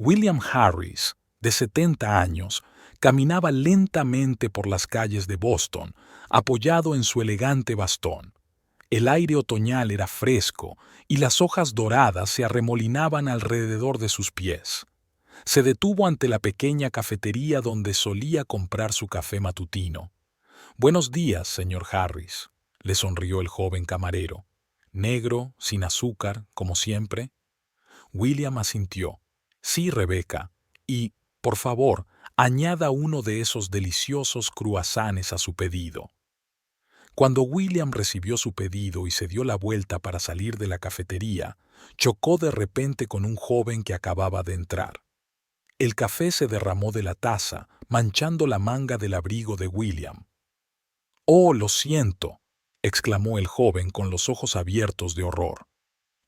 William Harris, de 70 años, caminaba lentamente por las calles de Boston, apoyado en su elegante bastón. El aire otoñal era fresco y las hojas doradas se arremolinaban alrededor de sus pies. Se detuvo ante la pequeña cafetería donde solía comprar su café matutino. «Buenos días, señor Harris», le sonrió el joven camarero. «Negro, sin azúcar, como siempre». William asintió. «Sí, Rebeca. Y, por favor, añada uno de esos deliciosos cruasanes a su pedido». Cuando William recibió su pedido y se dio la vuelta para salir de la cafetería, chocó de repente con un joven que acababa de entrar. El café se derramó de la taza, manchando la manga del abrigo de William. «Oh, lo siento», exclamó el joven con los ojos abiertos de horror.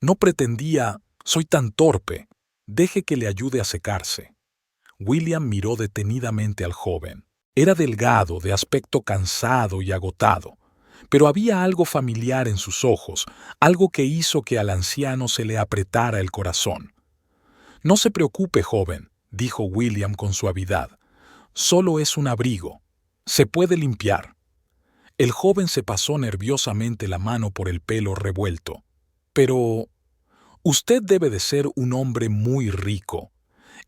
«No pretendía, soy tan torpe. Deje que le ayude a secarse». William miró detenidamente al joven. Era delgado, de aspecto cansado y agotado, pero había algo familiar en sus ojos, algo que hizo que al anciano se le apretara el corazón. «No se preocupe, joven», dijo William con suavidad. «Solo es un abrigo. Se puede limpiar». El joven se pasó nerviosamente la mano por el pelo revuelto. «Pero usted debe de ser un hombre muy rico.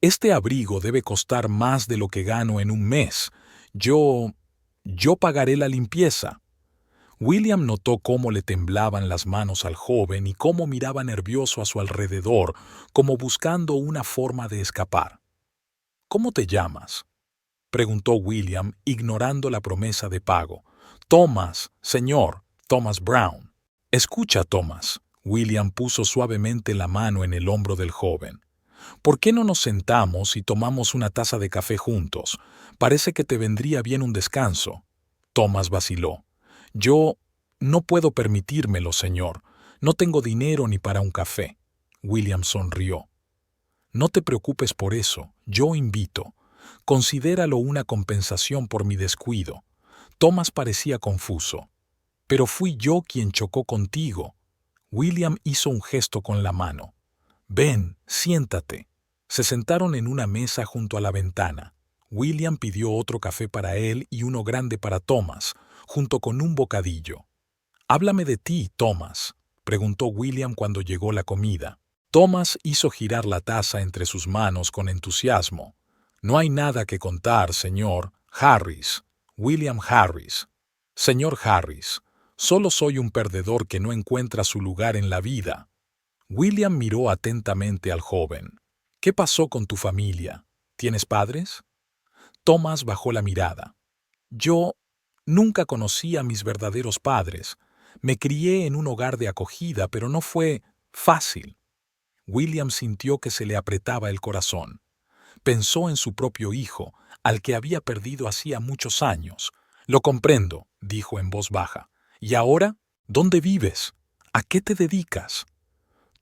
Este abrigo debe costar más de lo que gano en un mes. Yo pagaré la limpieza». William notó cómo le temblaban las manos al joven y cómo miraba nervioso a su alrededor, como buscando una forma de escapar. «¿Cómo te llamas?», preguntó William, ignorando la promesa de pago. «Thomas, señor, Thomas Brown». «Escucha, Thomas». William puso suavemente la mano en el hombro del joven. «¿Por qué no nos sentamos y tomamos una taza de café juntos? Parece que te vendría bien un descanso». Thomas vaciló. «Yo no puedo permitírmelo, señor. No tengo dinero ni para un café». William sonrió. «No te preocupes por eso. Yo invito. Considéralo una compensación por mi descuido». Thomas parecía confuso. «Pero fui yo quien chocó contigo». William hizo un gesto con la mano. «Ven, siéntate». Se sentaron en una mesa junto a la ventana. William pidió otro café para él y uno grande para Thomas, junto con un bocadillo. «Háblame de ti, Thomas», preguntó William cuando llegó la comida. Thomas hizo girar la taza entre sus manos con entusiasmo. «No hay nada que contar, señor Harris. William Harris. Señor Harris, solo soy un perdedor que no encuentra su lugar en la vida». William miró atentamente al joven. «¿Qué pasó con tu familia? ¿Tienes padres?» Thomas bajó la mirada. «Yo nunca conocí a mis verdaderos padres. Me crié en un hogar de acogida, pero no fue fácil». William sintió que se le apretaba el corazón. Pensó en su propio hijo, al que había perdido hacía muchos años. «Lo comprendo», dijo en voz baja. «¿Y ahora? ¿Dónde vives? ¿A qué te dedicas?»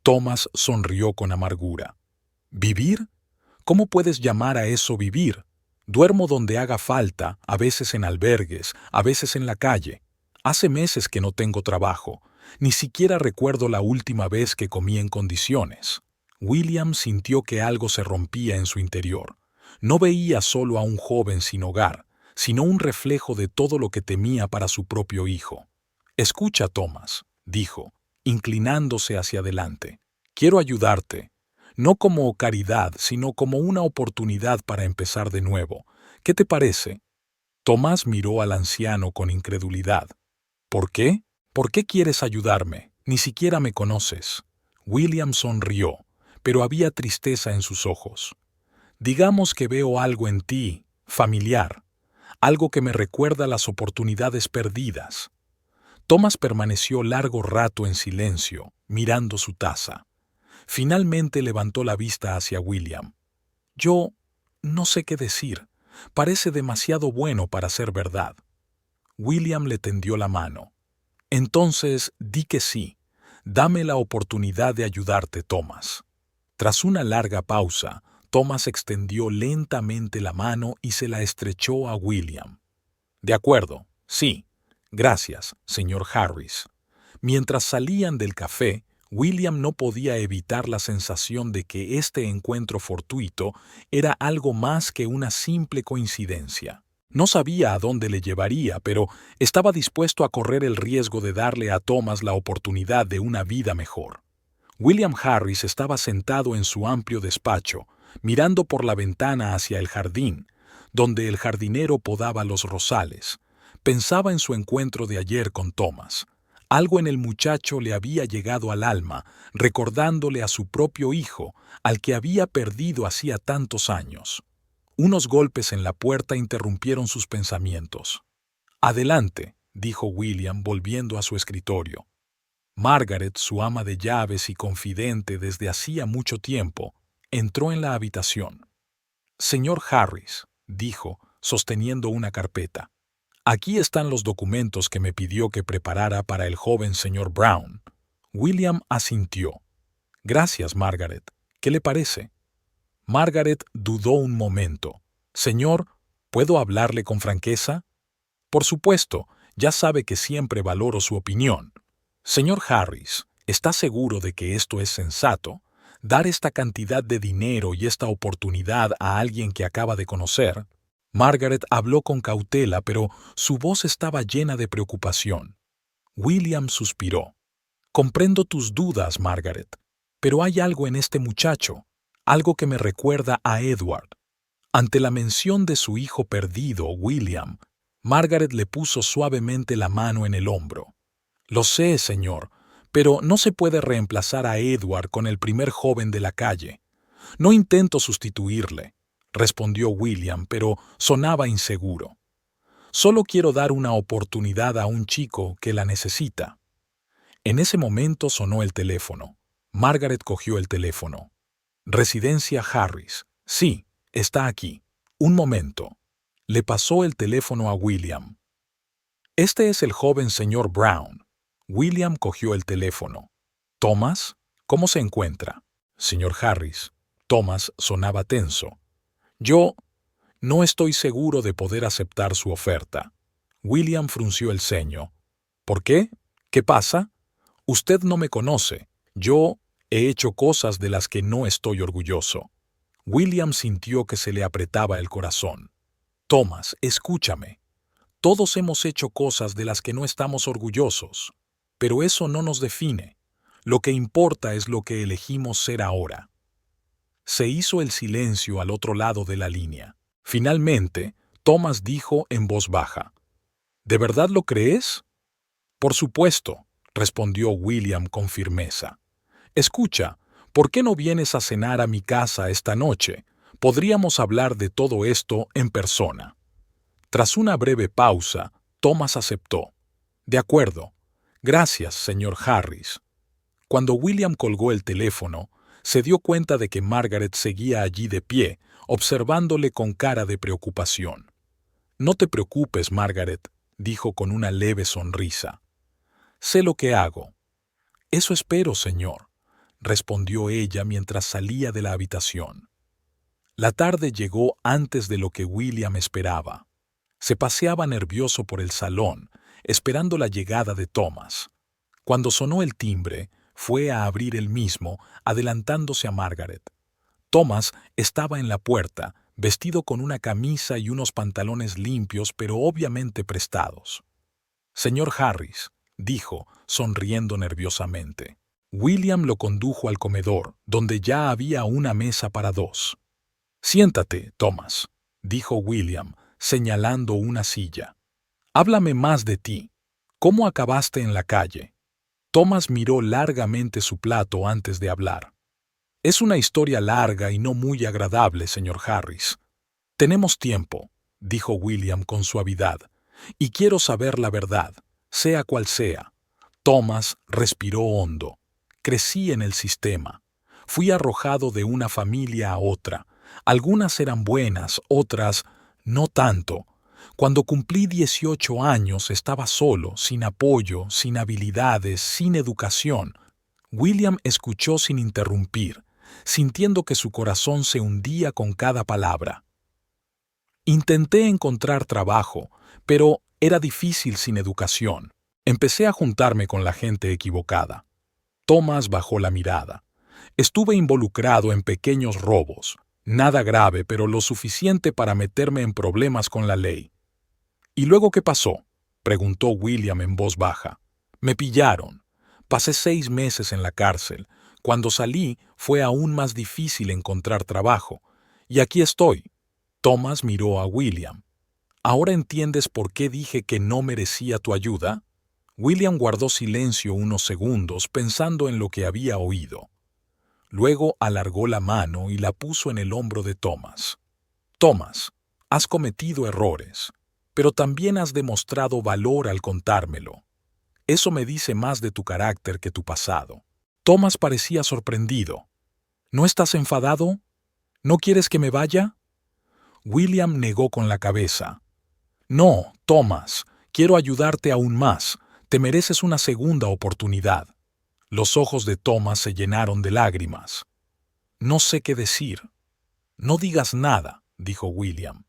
Thomas sonrió con amargura. «¿Vivir? ¿Cómo puedes llamar a eso vivir? Duermo donde haga falta, a veces en albergues, a veces en la calle. Hace meses que no tengo trabajo. Ni siquiera recuerdo la última vez que comí en condiciones». William sintió que algo se rompía en su interior. No veía solo a un joven sin hogar, sino un reflejo de todo lo que temía para su propio hijo. «Escucha, Thomas», dijo, inclinándose hacia adelante. «Quiero ayudarte. No como caridad, sino como una oportunidad para empezar de nuevo. ¿Qué te parece?» Tomás miró al anciano con incredulidad. «¿Por qué? ¿Por qué quieres ayudarme? Ni siquiera me conoces». William sonrió, pero había tristeza en sus ojos. «Digamos que veo algo en ti, familiar, algo que me recuerda las oportunidades perdidas». Tomás permaneció largo rato en silencio, mirando su taza. Finalmente levantó la vista hacia William. «Yo no sé qué decir. Parece demasiado bueno para ser verdad». William le tendió la mano. «Entonces, di que sí. Dame la oportunidad de ayudarte, Thomas». Tras una larga pausa, Thomas extendió lentamente la mano y se la estrechó a William. «De acuerdo, sí. Gracias, señor Harris». Mientras salían del café, William no podía evitar la sensación de que este encuentro fortuito era algo más que una simple coincidencia. No sabía a dónde le llevaría, pero estaba dispuesto a correr el riesgo de darle a Thomas la oportunidad de una vida mejor. William Harris estaba sentado en su amplio despacho, mirando por la ventana hacia el jardín, donde el jardinero podaba los rosales. Pensaba en su encuentro de ayer con Thomas. Algo en el muchacho le había llegado al alma, recordándole a su propio hijo, al que había perdido hacía tantos años. Unos golpes en la puerta interrumpieron sus pensamientos. «Adelante», dijo William, volviendo a su escritorio. Margaret, su ama de llaves y confidente desde hacía mucho tiempo, entró en la habitación. «Señor Harris», dijo, sosteniendo una carpeta. «Aquí están los documentos que me pidió que preparara para el joven señor Brown». William asintió. «Gracias, Margaret. ¿Qué le parece?» Margaret dudó un momento. «Señor, ¿puedo hablarle con franqueza?» «Por supuesto, ya sabe que siempre valoro su opinión. Señor Harris, ¿está seguro de que esto es sensato? Dar esta cantidad de dinero y esta oportunidad a alguien que acaba de conocer». Margaret habló con cautela, pero su voz estaba llena de preocupación. William suspiró. «Comprendo tus dudas, Margaret, pero hay algo en este muchacho, algo que me recuerda a Edward». Ante la mención de su hijo perdido, William, Margaret le puso suavemente la mano en el hombro. «Lo sé, señor, pero no se puede reemplazar a Edward con el primer joven de la calle. No intento sustituirle», respondió William, pero sonaba inseguro. «Solo quiero dar una oportunidad a un chico que la necesita». En ese momento sonó el teléfono. Margaret cogió el teléfono. «Residencia Harris. Sí, está aquí. Un momento». Le pasó el teléfono a William. «Este es el joven señor Brown». William cogió el teléfono. «Thomas, ¿cómo se encuentra?» «Señor Harris». Thomas sonaba tenso. «Yo no estoy seguro de poder aceptar su oferta». William frunció el ceño. «¿Por qué? ¿Qué pasa? Usted no me conoce. Yo he hecho cosas de las que no estoy orgulloso». William sintió que se le apretaba el corazón. «Thomas, escúchame. Todos hemos hecho cosas de las que no estamos orgullosos, pero eso no nos define. Lo que importa es lo que elegimos ser ahora». Se hizo el silencio al otro lado de la línea. Finalmente, Thomas dijo en voz baja: «¿De verdad lo crees?» «Por supuesto», respondió William con firmeza. «Escucha, ¿por qué no vienes a cenar a mi casa esta noche? Podríamos hablar de todo esto en persona». Tras una breve pausa, Thomas aceptó. «De acuerdo. Gracias, señor Harris». Cuando William colgó el teléfono, se dio cuenta de que Margaret seguía allí de pie, observándole con cara de preocupación. «No te preocupes, Margaret», dijo con una leve sonrisa. «Sé lo que hago». «Eso espero, señor», respondió ella mientras salía de la habitación. La tarde llegó antes de lo que William esperaba. Se paseaba nervioso por el salón, esperando la llegada de Thomas. Cuando sonó el timbre, fue a abrir él mismo, adelantándose a Margaret. Thomas estaba en la puerta, vestido con una camisa y unos pantalones limpios pero obviamente prestados. «Señor Harris», dijo, sonriendo nerviosamente. William lo condujo al comedor, donde ya había una mesa para dos. «Siéntate, Thomas», dijo William, señalando una silla. «Háblame más de ti. ¿Cómo acabaste en la calle?» Thomas miró largamente su plato antes de hablar. «Es una historia larga y no muy agradable, señor Harris. Tenemos tiempo», dijo William con suavidad, «y quiero saber la verdad, sea cual sea». Thomas respiró hondo. «Crecí en el sistema. Fui arrojado de una familia a otra. Algunas eran buenas, otras no tanto. Cuando cumplí 18 años estaba solo, sin apoyo, sin habilidades, sin educación». William escuchó sin interrumpir, sintiendo que su corazón se hundía con cada palabra. «Intenté encontrar trabajo, pero era difícil sin educación. Empecé a juntarme con la gente equivocada». Thomas bajó la mirada. Estuve involucrado en pequeños robos. Nada grave, pero lo suficiente para meterme en problemas con la ley. ¿Y luego qué pasó?, preguntó William en voz baja. Me pillaron. Pasé 6 meses en la cárcel. Cuando salí, fue aún más difícil encontrar trabajo. Y aquí estoy. Thomas miró a William. ¿Ahora entiendes por qué dije que no merecía tu ayuda? William guardó silencio unos segundos pensando en lo que había oído. Luego alargó la mano y la puso en el hombro de Thomas. Thomas, has cometido errores, pero también has demostrado valor al contármelo. Eso me dice más de tu carácter que tu pasado. Thomas parecía sorprendido. ¿No estás enfadado? ¿No quieres que me vaya? William negó con la cabeza. No, Thomas, quiero ayudarte aún más. Te mereces una segunda oportunidad. Los ojos de Thomas se llenaron de lágrimas. No sé qué decir. No digas nada, dijo William.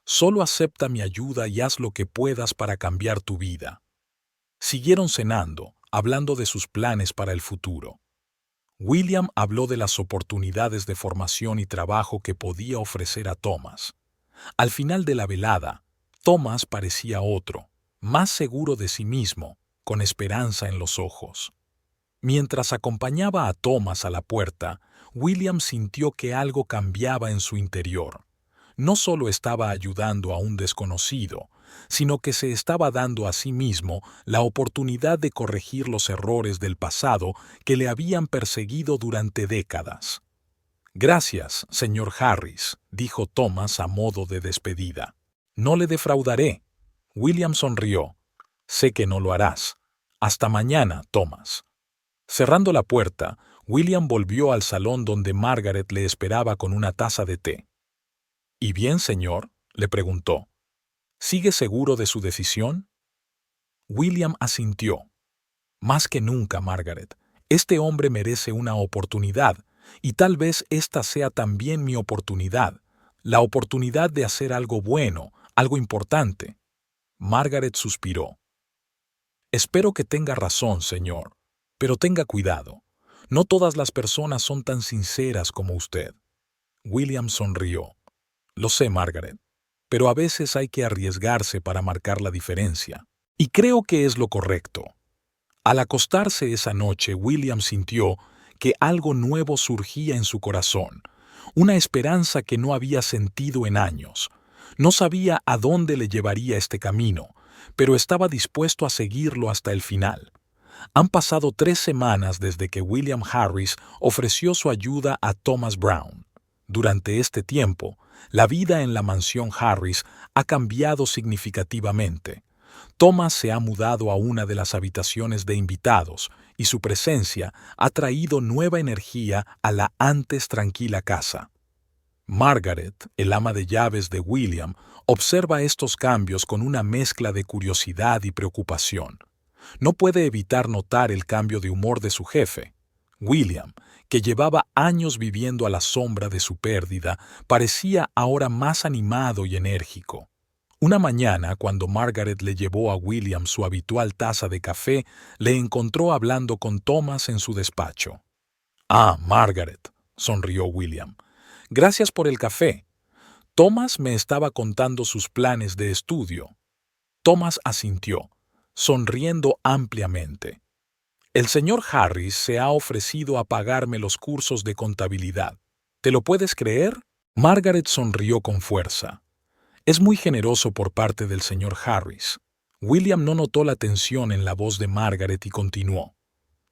Solo acepta mi ayuda y haz lo que puedas para cambiar tu vida. Siguieron cenando, hablando de sus planes para el futuro. William habló de las oportunidades de formación y trabajo que podía ofrecer a Thomas. Al final de la velada, Thomas parecía otro, más seguro de sí mismo, con esperanza en los ojos. Mientras acompañaba a Thomas a la puerta, William sintió que algo cambiaba en su interior. No solo estaba ayudando a un desconocido, sino que se estaba dando a sí mismo la oportunidad de corregir los errores del pasado que le habían perseguido durante décadas. Gracias, señor Harris, dijo Thomas a modo de despedida. No le defraudaré. William sonrió. Sé que no lo harás. Hasta mañana, Thomas. Cerrando la puerta, William volvió al salón donde Margaret le esperaba con una taza de té. ¿Y bien, señor?, le preguntó. ¿Sigue seguro de su decisión? William asintió. Más que nunca, Margaret. Este hombre merece una oportunidad, y tal vez esta sea también mi oportunidad, la oportunidad de hacer algo bueno, algo importante. Margaret suspiró. Espero que tenga razón, señor, pero tenga cuidado. No todas las personas son tan sinceras como usted. William sonrió. Lo sé, Margaret, pero a veces hay que arriesgarse para marcar la diferencia. Y creo que es lo correcto. Al acostarse esa noche, William sintió que algo nuevo surgía en su corazón, una esperanza que no había sentido en años. No sabía a dónde le llevaría este camino, pero estaba dispuesto a seguirlo hasta el final. Han pasado 3 semanas desde que William Harris ofreció su ayuda a Thomas Brown. Durante este tiempo, la vida en la mansión Harris ha cambiado significativamente. Thomas se ha mudado a una de las habitaciones de invitados y su presencia ha traído nueva energía a la antes tranquila casa. Margaret, el ama de llaves de William, observa estos cambios con una mezcla de curiosidad y preocupación. No puede evitar notar el cambio de humor de su jefe. William, que llevaba años viviendo a la sombra de su pérdida, parecía ahora más animado y enérgico. Una mañana, cuando Margaret le llevó a William su habitual taza de café, le encontró hablando con Thomas en su despacho. «Ah, Margaret», sonrió William. «Gracias por el café. Thomas me estaba contando sus planes de estudio». Thomas asintió, sonriendo ampliamente. «El señor Harris se ha ofrecido a pagarme los cursos de contabilidad. ¿Te lo puedes creer?». Margaret sonrió con fuerza. «Es muy generoso por parte del señor Harris». William no notó la tensión en la voz de Margaret y continuó.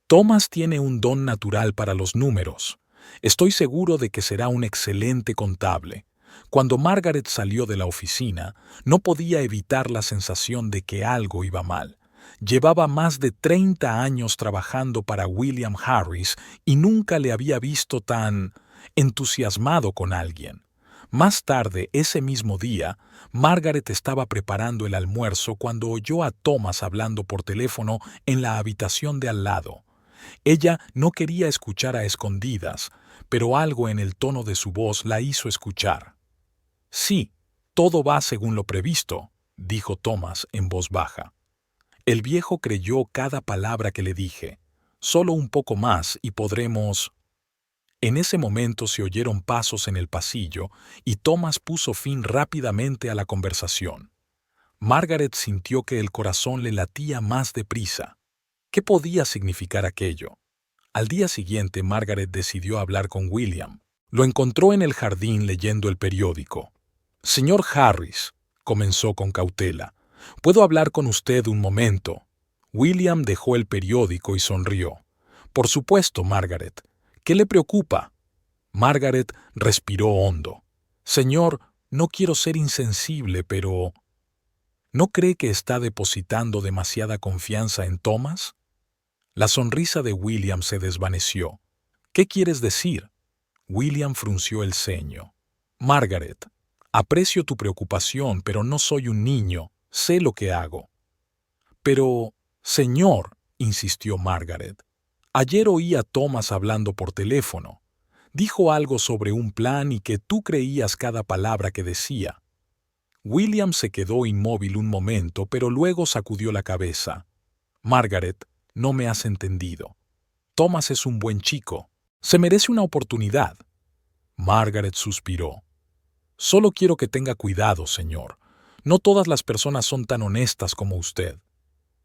«Thomas tiene un don natural para los números. Estoy seguro de que será un excelente contable». Cuando Margaret salió de la oficina, no podía evitar la sensación de que algo iba mal. Llevaba más de 30 años trabajando para William Harris y nunca le había visto tan entusiasmado con alguien. Más tarde, ese mismo día, Margaret estaba preparando el almuerzo cuando oyó a Thomas hablando por teléfono en la habitación de al lado. Ella no quería escuchar a escondidas, pero algo en el tono de su voz la hizo escuchar. «Sí, todo va según lo previsto», dijo Thomas en voz baja. El viejo creyó cada palabra que le dije. Solo un poco más y podremos... En ese momento se oyeron pasos en el pasillo y Thomas puso fin rápidamente a la conversación. Margaret sintió que el corazón le latía más deprisa. ¿Qué podía significar aquello? Al día siguiente, Margaret decidió hablar con William. Lo encontró en el jardín leyendo el periódico. «Señor Harris», comenzó con cautela, «¿puedo hablar con usted un momento?» William dejó el periódico y sonrió. «Por supuesto, Margaret. ¿Qué le preocupa?» Margaret respiró hondo. «Señor, no quiero ser insensible, pero... ¿no cree que está depositando demasiada confianza en Thomas?» La sonrisa de William se desvaneció. «¿Qué quieres decir?» William frunció el ceño. «Margaret, aprecio tu preocupación, pero no soy un niño. Sé lo que hago». «Pero, señor», insistió Margaret, «ayer oí a Thomas hablando por teléfono. Dijo algo sobre un plan y que tú creías cada palabra que decía». William se quedó inmóvil un momento, pero luego sacudió la cabeza. «Margaret, no me has entendido. Thomas es un buen chico. Se merece una oportunidad». Margaret suspiró. «Solo quiero que tenga cuidado, señor. No todas las personas son tan honestas como usted».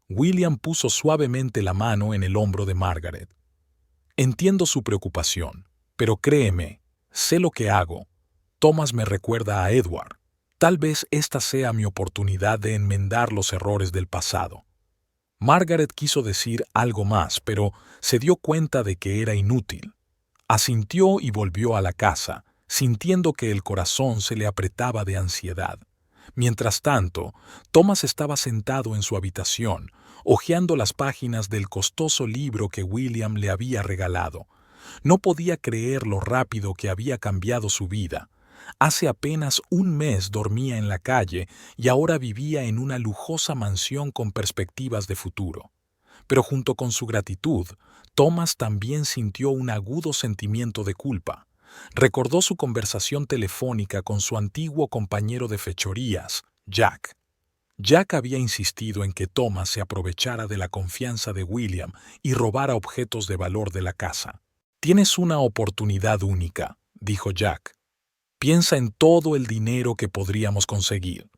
William puso suavemente la mano en el hombro de Margaret. «Entiendo su preocupación, pero créeme, sé lo que hago. Thomas me recuerda a Edward. Tal vez esta sea mi oportunidad de enmendar los errores del pasado». Margaret quiso decir algo más, pero se dio cuenta de que era inútil. Asintió y volvió a la casa, sintiendo que el corazón se le apretaba de ansiedad. Mientras tanto, Thomas estaba sentado en su habitación, hojeando las páginas del costoso libro que William le había regalado. No podía creer lo rápido que había cambiado su vida. Hace apenas un mes dormía en la calle y ahora vivía en una lujosa mansión con perspectivas de futuro. Pero junto con su gratitud, Thomas también sintió un agudo sentimiento de culpa. Recordó su conversación telefónica con su antiguo compañero de fechorías, Jack. Jack había insistido en que Thomas se aprovechara de la confianza de William y robara objetos de valor de la casa. «Tienes una oportunidad única», dijo Jack. «Piensa en todo el dinero que podríamos conseguir».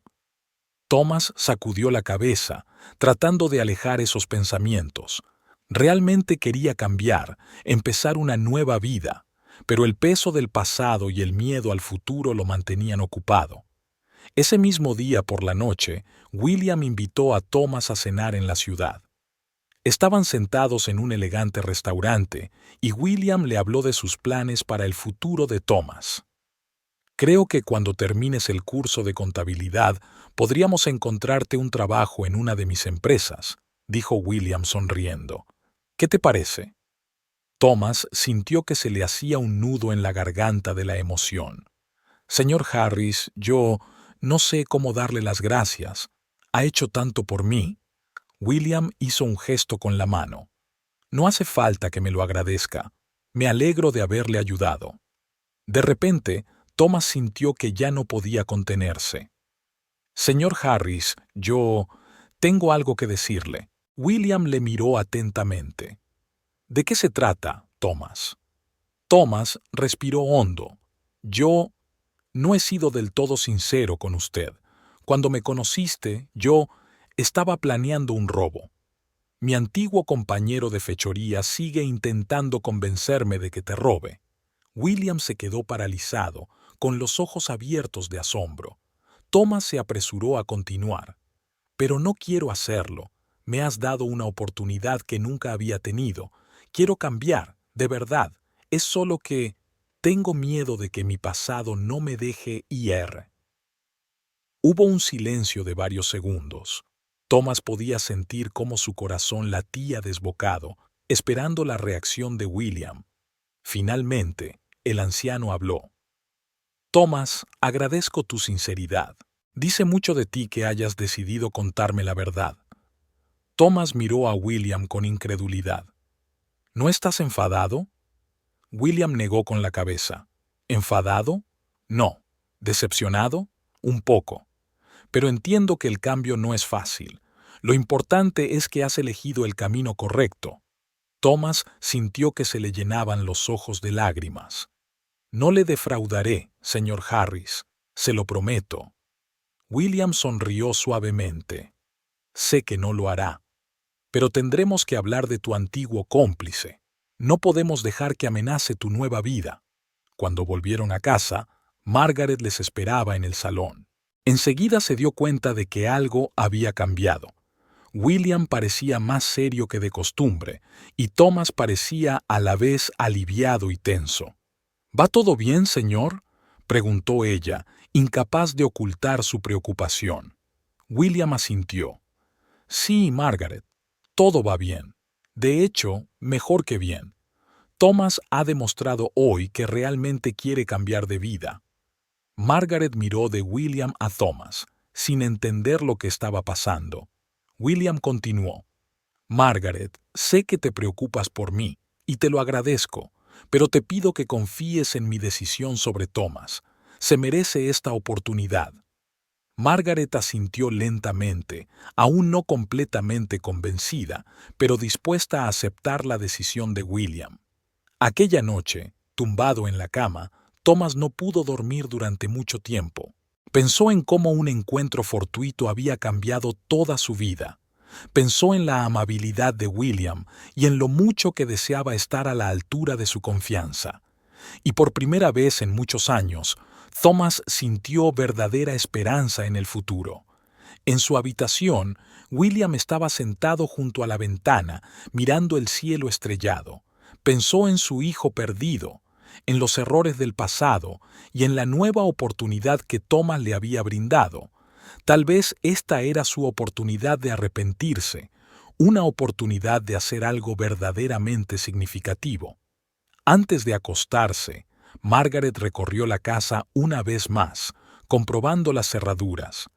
Thomas sacudió la cabeza, tratando de alejar esos pensamientos. Realmente quería cambiar, empezar una nueva vida, pero el peso del pasado y el miedo al futuro lo mantenían ocupado. Ese mismo día por la noche, William invitó a Thomas a cenar en la ciudad. Estaban sentados en un elegante restaurante y William le habló de sus planes para el futuro de Thomas. «Creo que cuando termines el curso de contabilidad podríamos encontrarte un trabajo en una de mis empresas», dijo William sonriendo. «¿Qué te parece?» Thomas sintió que se le hacía un nudo en la garganta de la emoción. «Señor Harris, yo no sé cómo darle las gracias. Ha hecho tanto por mí». William hizo un gesto con la mano. «No hace falta que me lo agradezca. Me alegro de haberle ayudado». De repente, Thomas sintió que ya no podía contenerse. «Señor Harris, yo tengo algo que decirle». William le miró atentamente. «¿De qué se trata, Thomas?» Thomas respiró hondo. «Yo no he sido del todo sincero con usted. Cuando me conociste, yo estaba planeando un robo. Mi antiguo compañero de fechoría sigue intentando convencerme de que te robe». William se quedó paralizado, con los ojos abiertos de asombro. Thomas se apresuró a continuar. «Pero no quiero hacerlo. Me has dado una oportunidad que nunca había tenido. Quiero cambiar, de verdad. Es solo que tengo miedo de que mi pasado no me deje ir». Hubo un silencio de varios segundos. Thomas podía sentir cómo su corazón latía desbocado, esperando la reacción de William. Finalmente, el anciano habló. «Thomas, agradezco tu sinceridad. Dice mucho de ti que hayas decidido contarme la verdad». Thomas miró a William con incredulidad. «¿No estás enfadado?» William negó con la cabeza. «¿Enfadado? No. ¿Decepcionado? Un poco. Pero entiendo que el cambio no es fácil. Lo importante es que has elegido el camino correcto». Thomas sintió que se le llenaban los ojos de lágrimas. No le defraudaré, señor Harris, se lo prometo. William sonrió suavemente. Sé que no lo hará. Pero tendremos que hablar de tu antiguo cómplice. No podemos dejar que amenace tu nueva vida. Cuando volvieron a casa, Margaret les esperaba en el salón. Enseguida se dio cuenta de que algo había cambiado. William parecía más serio que de costumbre, y Thomas parecía a la vez aliviado y tenso. ¿Va todo bien, señor?, preguntó ella, incapaz de ocultar su preocupación. William asintió. Sí, Margaret, todo va bien. De hecho, mejor que bien. Thomas ha demostrado hoy que realmente quiere cambiar de vida. Margaret miró de William a Thomas, sin entender lo que estaba pasando. William continuó. Margaret, sé que te preocupas por mí, y te lo agradezco, pero te pido que confíes en mi decisión sobre Thomas. Se merece esta oportunidad. Margaret asintió lentamente, aún no completamente convencida, pero dispuesta a aceptar la decisión de William. Aquella noche, tumbado en la cama, Thomas no pudo dormir durante mucho tiempo. Pensó en cómo un encuentro fortuito había cambiado toda su vida. Pensó en la amabilidad de William y en lo mucho que deseaba estar a la altura de su confianza. Y por primera vez en muchos años, Thomas sintió verdadera esperanza en el futuro. En su habitación, William estaba sentado junto a la ventana, mirando el cielo estrellado. Pensó en su hijo perdido, en los errores del pasado y en la nueva oportunidad que Thomas le había brindado. Tal vez esta era su oportunidad de arrepentirse, una oportunidad de hacer algo verdaderamente significativo. Antes de acostarse, Margaret recorrió la casa una vez más, comprobando las cerraduras.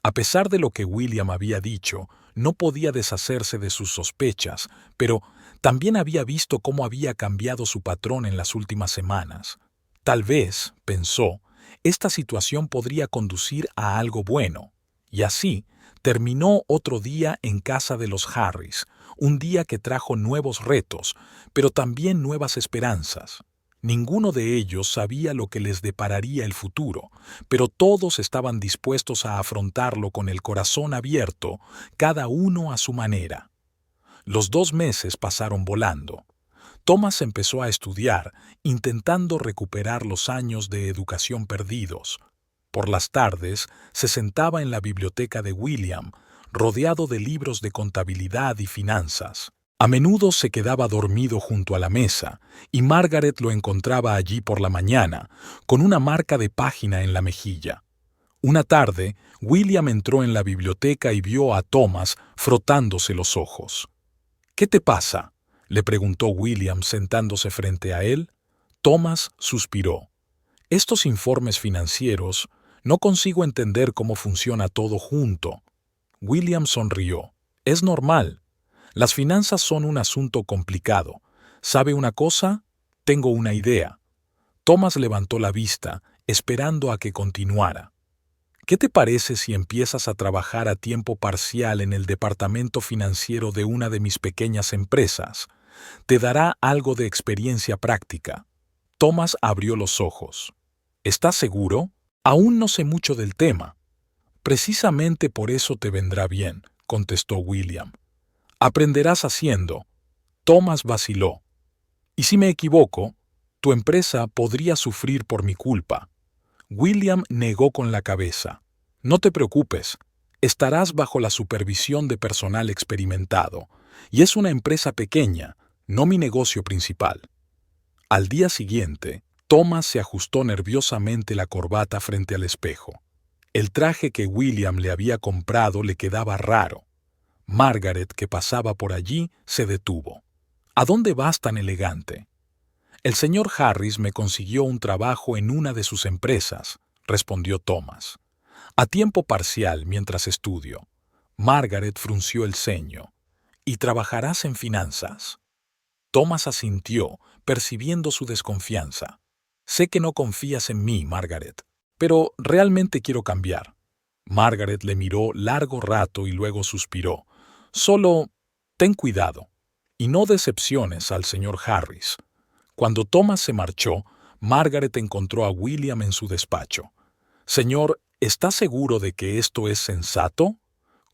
A pesar de lo que William había dicho, no podía deshacerse de sus sospechas, pero también había visto cómo había cambiado su patrón en las últimas semanas. Tal vez, pensó, esta situación podría conducir a algo bueno. Y así, terminó otro día en casa de los Harris, un día que trajo nuevos retos, pero también nuevas esperanzas. Ninguno de ellos sabía lo que les depararía el futuro, pero todos estaban dispuestos a afrontarlo con el corazón abierto, cada uno a su manera. Los 2 meses pasaron volando. Thomas empezó a estudiar, intentando recuperar los años de educación perdidos. Por las tardes, se sentaba en la biblioteca de William, rodeado de libros de contabilidad y finanzas. A menudo se quedaba dormido junto a la mesa, y Margaret lo encontraba allí por la mañana, con una marca de página en la mejilla. Una tarde, William entró en la biblioteca y vio a Thomas frotándose los ojos. «¿Qué te pasa?», le preguntó William sentándose frente a él. Thomas suspiró. «Estos informes financieros, no consigo entender cómo funciona todo junto». William sonrió. «Es normal. Las finanzas son un asunto complicado. ¿Sabe una cosa? Tengo una idea». Thomas levantó la vista, esperando a que continuara. «¿Qué te parece si empiezas a trabajar a tiempo parcial en el departamento financiero de una de mis pequeñas empresas? Te dará algo de experiencia práctica». Thomas abrió los ojos. «¿Estás seguro? Aún no sé mucho del tema». «Precisamente por eso te vendrá bien», contestó William. «Aprenderás haciendo». Thomas vaciló. «¿Y si me equivoco? Tu empresa podría sufrir por mi culpa». William negó con la cabeza. «No te preocupes. Estarás bajo la supervisión de personal experimentado, y es una empresa pequeña, no mi negocio principal». Al día siguiente, Thomas se ajustó nerviosamente la corbata frente al espejo. El traje que William le había comprado le quedaba raro. Margaret, que pasaba por allí, se detuvo. «¿A dónde vas tan elegante?» «El señor Harris me consiguió un trabajo en una de sus empresas», respondió Thomas. «A tiempo parcial mientras estudio». Margaret frunció el ceño. «¿Y trabajarás en finanzas?» Thomas asintió, percibiendo su desconfianza. «Sé que no confías en mí, Margaret, pero realmente quiero cambiar». Margaret le miró largo rato y luego suspiró. «Solo ten cuidado. Y no decepciones al señor Harris. Cuando Thomas se marchó, Margaret encontró a William en su despacho. Señor, ¿está seguro de que esto es sensato?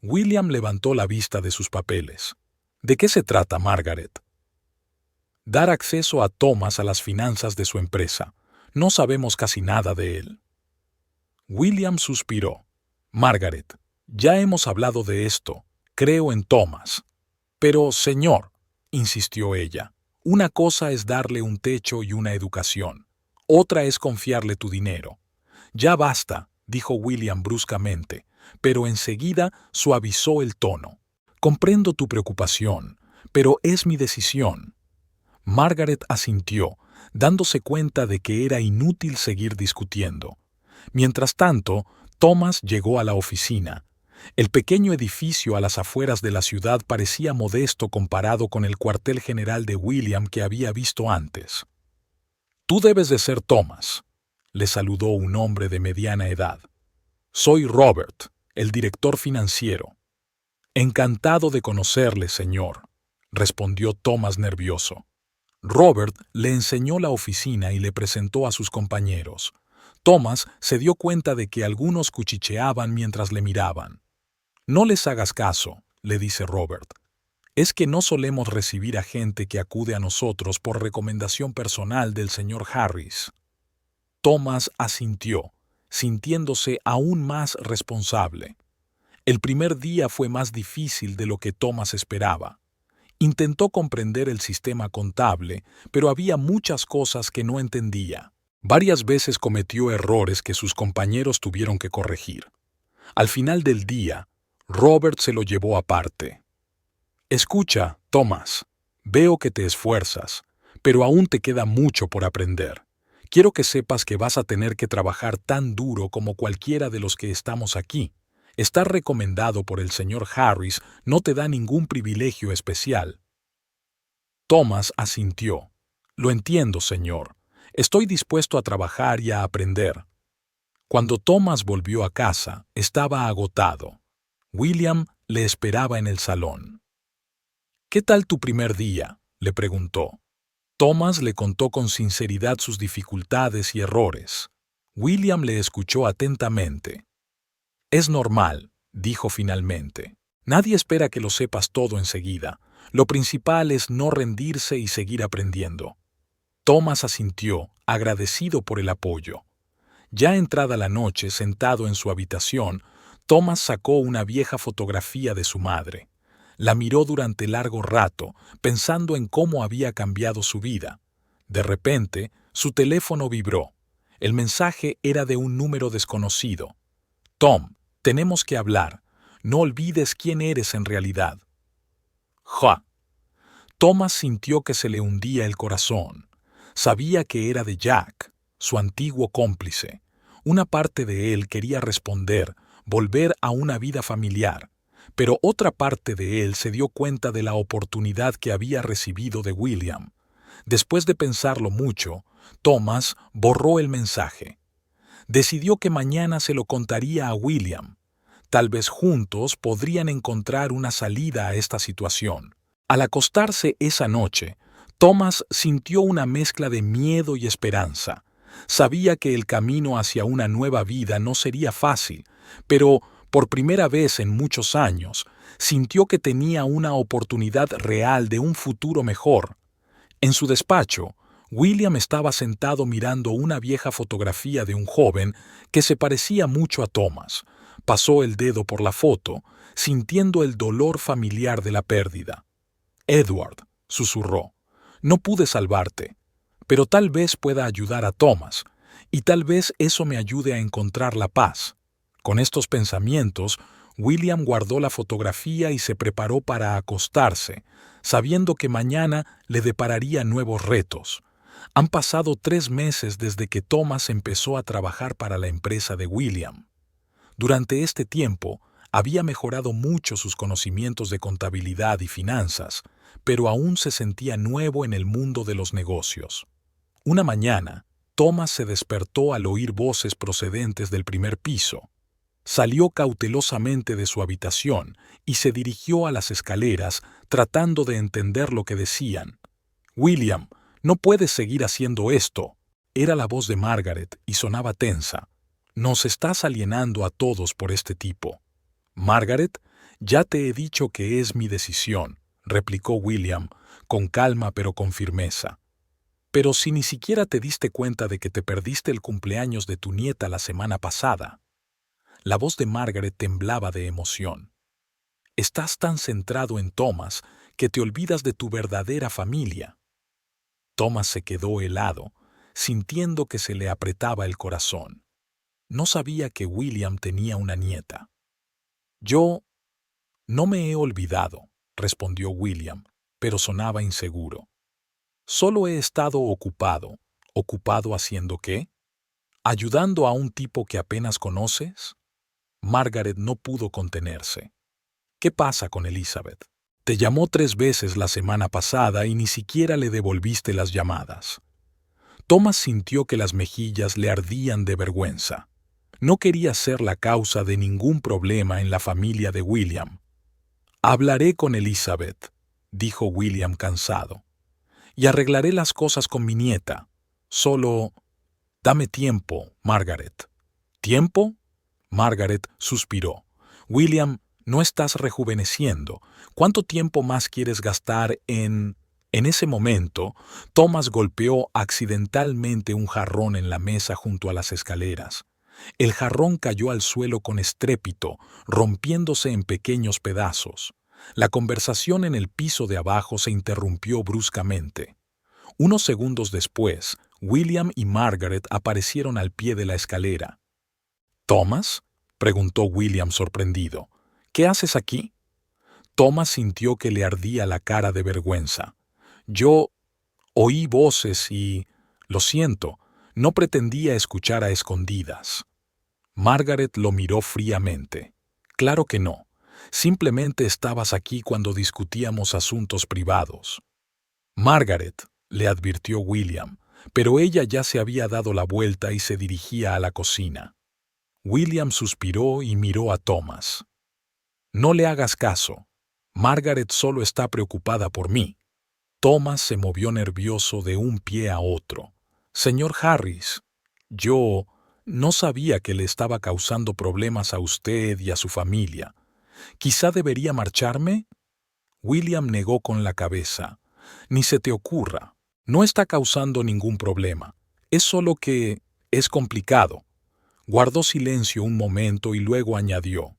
William levantó la vista de sus papeles. ¿De qué se trata, Margaret? Dar acceso a Thomas a las finanzas de su empresa. No sabemos casi nada de él. William suspiró. Margaret, ya hemos hablado de esto. Creo en Thomas. Pero, señor, insistió ella, una cosa es darle un techo y una educación. Otra es confiarle tu dinero. Ya basta, dijo William bruscamente, pero enseguida suavizó el tono. Comprendo tu preocupación, pero es mi decisión. Margaret asintió, dándose cuenta de que era inútil seguir discutiendo. Mientras tanto, Thomas llegó a la oficina. El pequeño edificio a las afueras de la ciudad parecía modesto comparado con el cuartel general de William que había visto antes. «Tú debes de ser Thomas», le saludó un hombre de mediana edad. «Soy Robert, el director financiero». «Encantado de conocerle, señor», respondió Thomas nervioso. Robert le enseñó la oficina y le presentó a sus compañeros. Thomas se dio cuenta de que algunos cuchicheaban mientras le miraban. «No les hagas caso», le dice Robert. «Es que no solemos recibir a gente que acude a nosotros por recomendación personal del señor Harris». Thomas asintió, sintiéndose aún más responsable. El primer día fue más difícil de lo que Thomas esperaba. Intentó comprender el sistema contable, pero había muchas cosas que no entendía. Varias veces cometió errores que sus compañeros tuvieron que corregir. Al final del día, Robert se lo llevó aparte. «Escucha, Thomas, veo que te esfuerzas, pero aún te queda mucho por aprender. Quiero que sepas que vas a tener que trabajar tan duro como cualquiera de los que estamos aquí. Estar recomendado por el señor Harris no te da ningún privilegio especial». Thomas asintió. «Lo entiendo, señor. Estoy dispuesto a trabajar y a aprender». Cuando Thomas volvió a casa, estaba agotado. William le esperaba en el salón. «¿Qué tal tu primer día?», le preguntó. Thomas le contó con sinceridad sus dificultades y errores. William le escuchó atentamente. «Es normal», dijo finalmente. «Nadie espera que lo sepas todo enseguida. Lo principal es no rendirse y seguir aprendiendo». Thomas asintió, agradecido por el apoyo. Ya entrada la noche, sentado en su habitación, Thomas sacó una vieja fotografía de su madre. La miró durante largo rato, pensando en cómo había cambiado su vida. De repente, su teléfono vibró. El mensaje era de un número desconocido. «Tom, tenemos que hablar. No olvides quién eres en realidad». «Ja». Thomas sintió que se le hundía el corazón. Sabía que era de Jack, su antiguo cómplice. Una parte de él quería responder, volver a una vida familiar, pero otra parte de él se dio cuenta de la oportunidad que había recibido de William. Después de pensarlo mucho, Thomas borró el mensaje. Decidió que mañana se lo contaría a William. Tal vez juntos podrían encontrar una salida a esta situación. Al acostarse esa noche, Thomas sintió una mezcla de miedo y esperanza. Sabía que el camino hacia una nueva vida no sería fácil, pero por primera vez en muchos años, sintió que tenía una oportunidad real de un futuro mejor. En su despacho, William estaba sentado mirando una vieja fotografía de un joven que se parecía mucho a Thomas. Pasó el dedo por la foto, sintiendo el dolor familiar de la pérdida. «Edward», susurró, «no pude salvarte, pero tal vez pueda ayudar a Thomas, y tal vez eso me ayude a encontrar la paz». Con estos pensamientos, William guardó la fotografía y se preparó para acostarse, sabiendo que mañana le depararía nuevos retos. Han pasado 3 meses desde que Thomas empezó a trabajar para la empresa de William. Durante este tiempo, había mejorado mucho sus conocimientos de contabilidad y finanzas, pero aún se sentía nuevo en el mundo de los negocios. Una mañana, Thomas se despertó al oír voces procedentes del primer piso. Salió cautelosamente de su habitación y se dirigió a las escaleras tratando de entender lo que decían. «William, no puedes seguir haciendo esto». Era la voz de Margaret y sonaba tensa. «Nos estás alienando a todos por este tipo». «Margaret, ya te he dicho que es mi decisión», replicó William, con calma pero con firmeza. «Pero si ni siquiera te diste cuenta de que te perdiste el cumpleaños de tu nieta la semana pasada». La voz de Margaret temblaba de emoción. «Estás tan centrado en Thomas que te olvidas de tu verdadera familia». Thomas se quedó helado, sintiendo que se le apretaba el corazón. No sabía que William tenía una nieta. «Yo no me he olvidado», respondió William, pero sonaba inseguro. «Solo he estado ocupado». «¿Ocupado haciendo qué? ¿Ayudando a un tipo que apenas conoces?» Margaret no pudo contenerse. «¿Qué pasa con Elizabeth? Te llamó 3 veces la semana pasada y ni siquiera le devolviste las llamadas». Thomas sintió que las mejillas le ardían de vergüenza. No quería ser la causa de ningún problema en la familia de William. «Hablaré con Elizabeth», dijo William cansado, «y arreglaré las cosas con mi nieta. Solo dame tiempo, Margaret». «¿Tiempo?». Margaret suspiró. «William, no estás rejuveneciendo. ¿Cuánto tiempo más quieres gastar en...?» En ese momento, Thomas golpeó accidentalmente un jarrón en la mesa junto a las escaleras. El jarrón cayó al suelo con estrépito, rompiéndose en pequeños pedazos. La conversación en el piso de abajo se interrumpió bruscamente. Unos segundos después, William y Margaret aparecieron al pie de la escalera. «¿Thomas?», preguntó William sorprendido. «¿Qué haces aquí?». Thomas sintió que le ardía la cara de vergüenza. «Yo oí voces y... lo siento, no pretendía escuchar a escondidas». Margaret lo miró fríamente. «Claro que no. Simplemente estabas aquí cuando discutíamos asuntos privados». «Margaret», le advirtió William, pero ella ya se había dado la vuelta y se dirigía a la cocina. William suspiró y miró a Thomas. «No le hagas caso. Margaret solo está preocupada por mí». Thomas se movió nervioso de un pie a otro. «Señor Harris, yo no sabía que le estaba causando problemas a usted y a su familia. ¿Quizá debería marcharme?». William negó con la cabeza. «Ni se te ocurra. No está causando ningún problema. Es solo que es complicado». Guardó silencio un momento y luego añadió: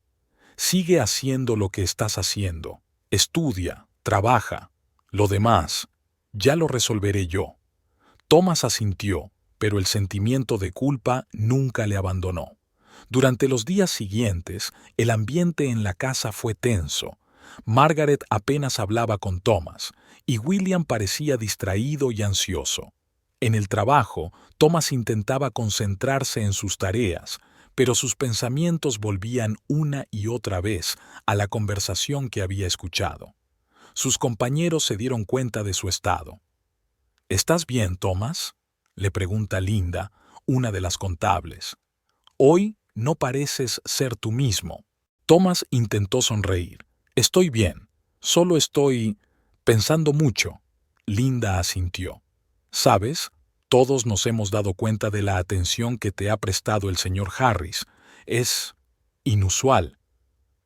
«Sigue haciendo lo que estás haciendo. Estudia, trabaja. Lo demás, ya lo resolveré yo». Thomas asintió, pero el sentimiento de culpa nunca le abandonó. Durante los días siguientes, el ambiente en la casa fue tenso. Margaret apenas hablaba con Thomas, y William parecía distraído y ansioso. En el trabajo, Thomas intentaba concentrarse en sus tareas, pero sus pensamientos volvían una y otra vez a la conversación que había escuchado. Sus compañeros se dieron cuenta de su estado. «¿Estás bien, Thomas?», le pregunta Linda, una de las contables. «Hoy no pareces ser tú mismo». Thomas intentó sonreír. «Estoy bien, solo estoy pensando mucho». Linda asintió. «¿Sabes? Todos nos hemos dado cuenta de la atención que te ha prestado el señor Harris. Es inusual».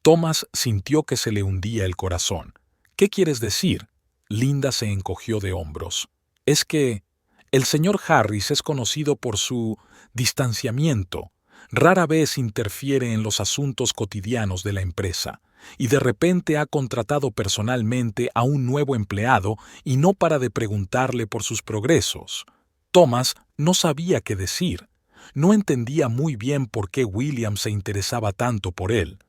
Thomas sintió que se le hundía el corazón. «¿Qué quieres decir?». Linda se encogió de hombros. «Es que el señor Harris es conocido por su distanciamiento. Rara vez interfiere en los asuntos cotidianos de la empresa, y de repente ha contratado personalmente a un nuevo empleado y no para de preguntarle por sus progresos». Thomas no sabía qué decir. No entendía muy bien por qué William se interesaba tanto por él.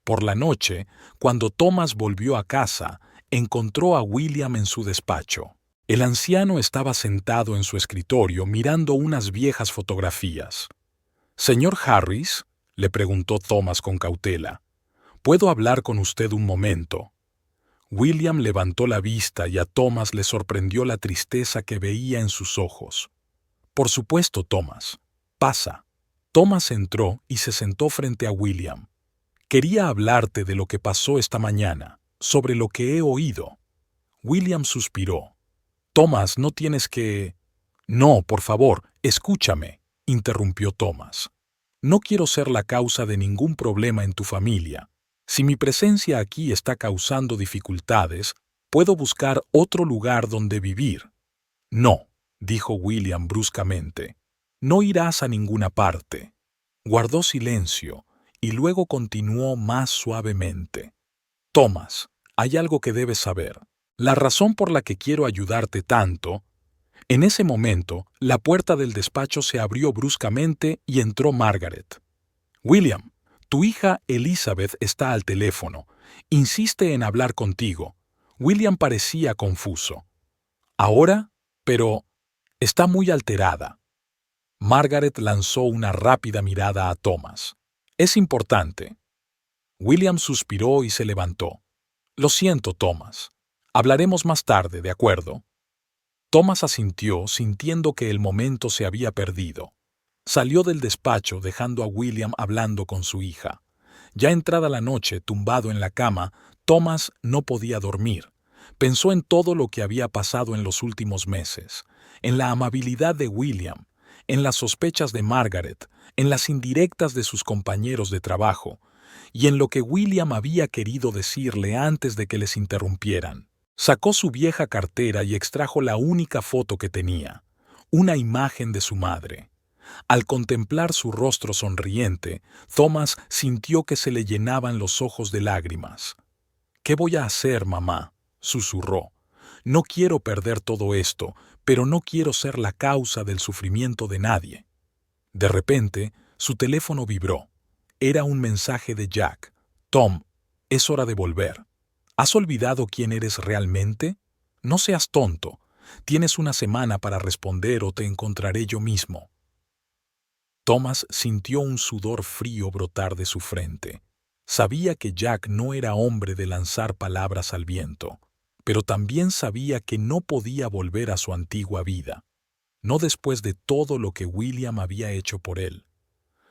Por la noche, cuando Thomas volvió a casa, encontró a William en su despacho. El anciano estaba sentado en su escritorio mirando unas viejas fotografías. «Señor Harris», le preguntó Thomas con cautela, «¿puedo hablar con usted un momento?». William levantó la vista y a Thomas le sorprendió la tristeza que veía en sus ojos. «Por supuesto, Thomas. Pasa». Thomas entró y se sentó frente a William. Quería hablarte de lo que pasó esta mañana, sobre lo que he oído. William suspiró. Thomas, no tienes que... No, por favor, escúchame, interrumpió Thomas. No quiero ser la causa de ningún problema en tu familia. Si mi presencia aquí está causando dificultades, puedo buscar otro lugar donde vivir. No, dijo William bruscamente. No irás a ninguna parte. Guardó silencio y luego continuó más suavemente. Thomas, hay algo que debes saber. La razón por la que quiero ayudarte tanto... En ese momento, la puerta del despacho se abrió bruscamente y entró Margaret. William, tu hija Elizabeth está al teléfono. Insiste en hablar contigo. William parecía confuso. ¿Ahora? Pero... está muy alterada. Margaret lanzó una rápida mirada a Thomas. Es importante. William suspiró y se levantó. Lo siento, Thomas. Hablaremos más tarde, ¿de acuerdo? Thomas asintió, sintiendo que el momento se había perdido. Salió del despacho dejando a William hablando con su hija. Ya entrada la noche, tumbado en la cama, Thomas no podía dormir. Pensó en todo lo que había pasado en los últimos meses, en la amabilidad de William, en las sospechas de Margaret, en las indirectas de sus compañeros de trabajo, y en lo que William había querido decirle antes de que les interrumpieran. Sacó su vieja cartera y extrajo la única foto que tenía, una imagen de su madre. Al contemplar su rostro sonriente, Thomas sintió que se le llenaban los ojos de lágrimas. «¿Qué voy a hacer, mamá?», susurró. «No quiero perder todo esto, pero no quiero ser la causa del sufrimiento de nadie». De repente, su teléfono vibró. Era un mensaje de Jack. «Tom, es hora de volver. ¿Has olvidado quién eres realmente? No seas tonto. Tienes una semana para responder o te encontraré yo mismo». Thomas sintió un sudor frío brotar de su frente. Sabía que Jack no era hombre de lanzar palabras al viento, pero también sabía que no podía volver a su antigua vida, no después de todo lo que William había hecho por él.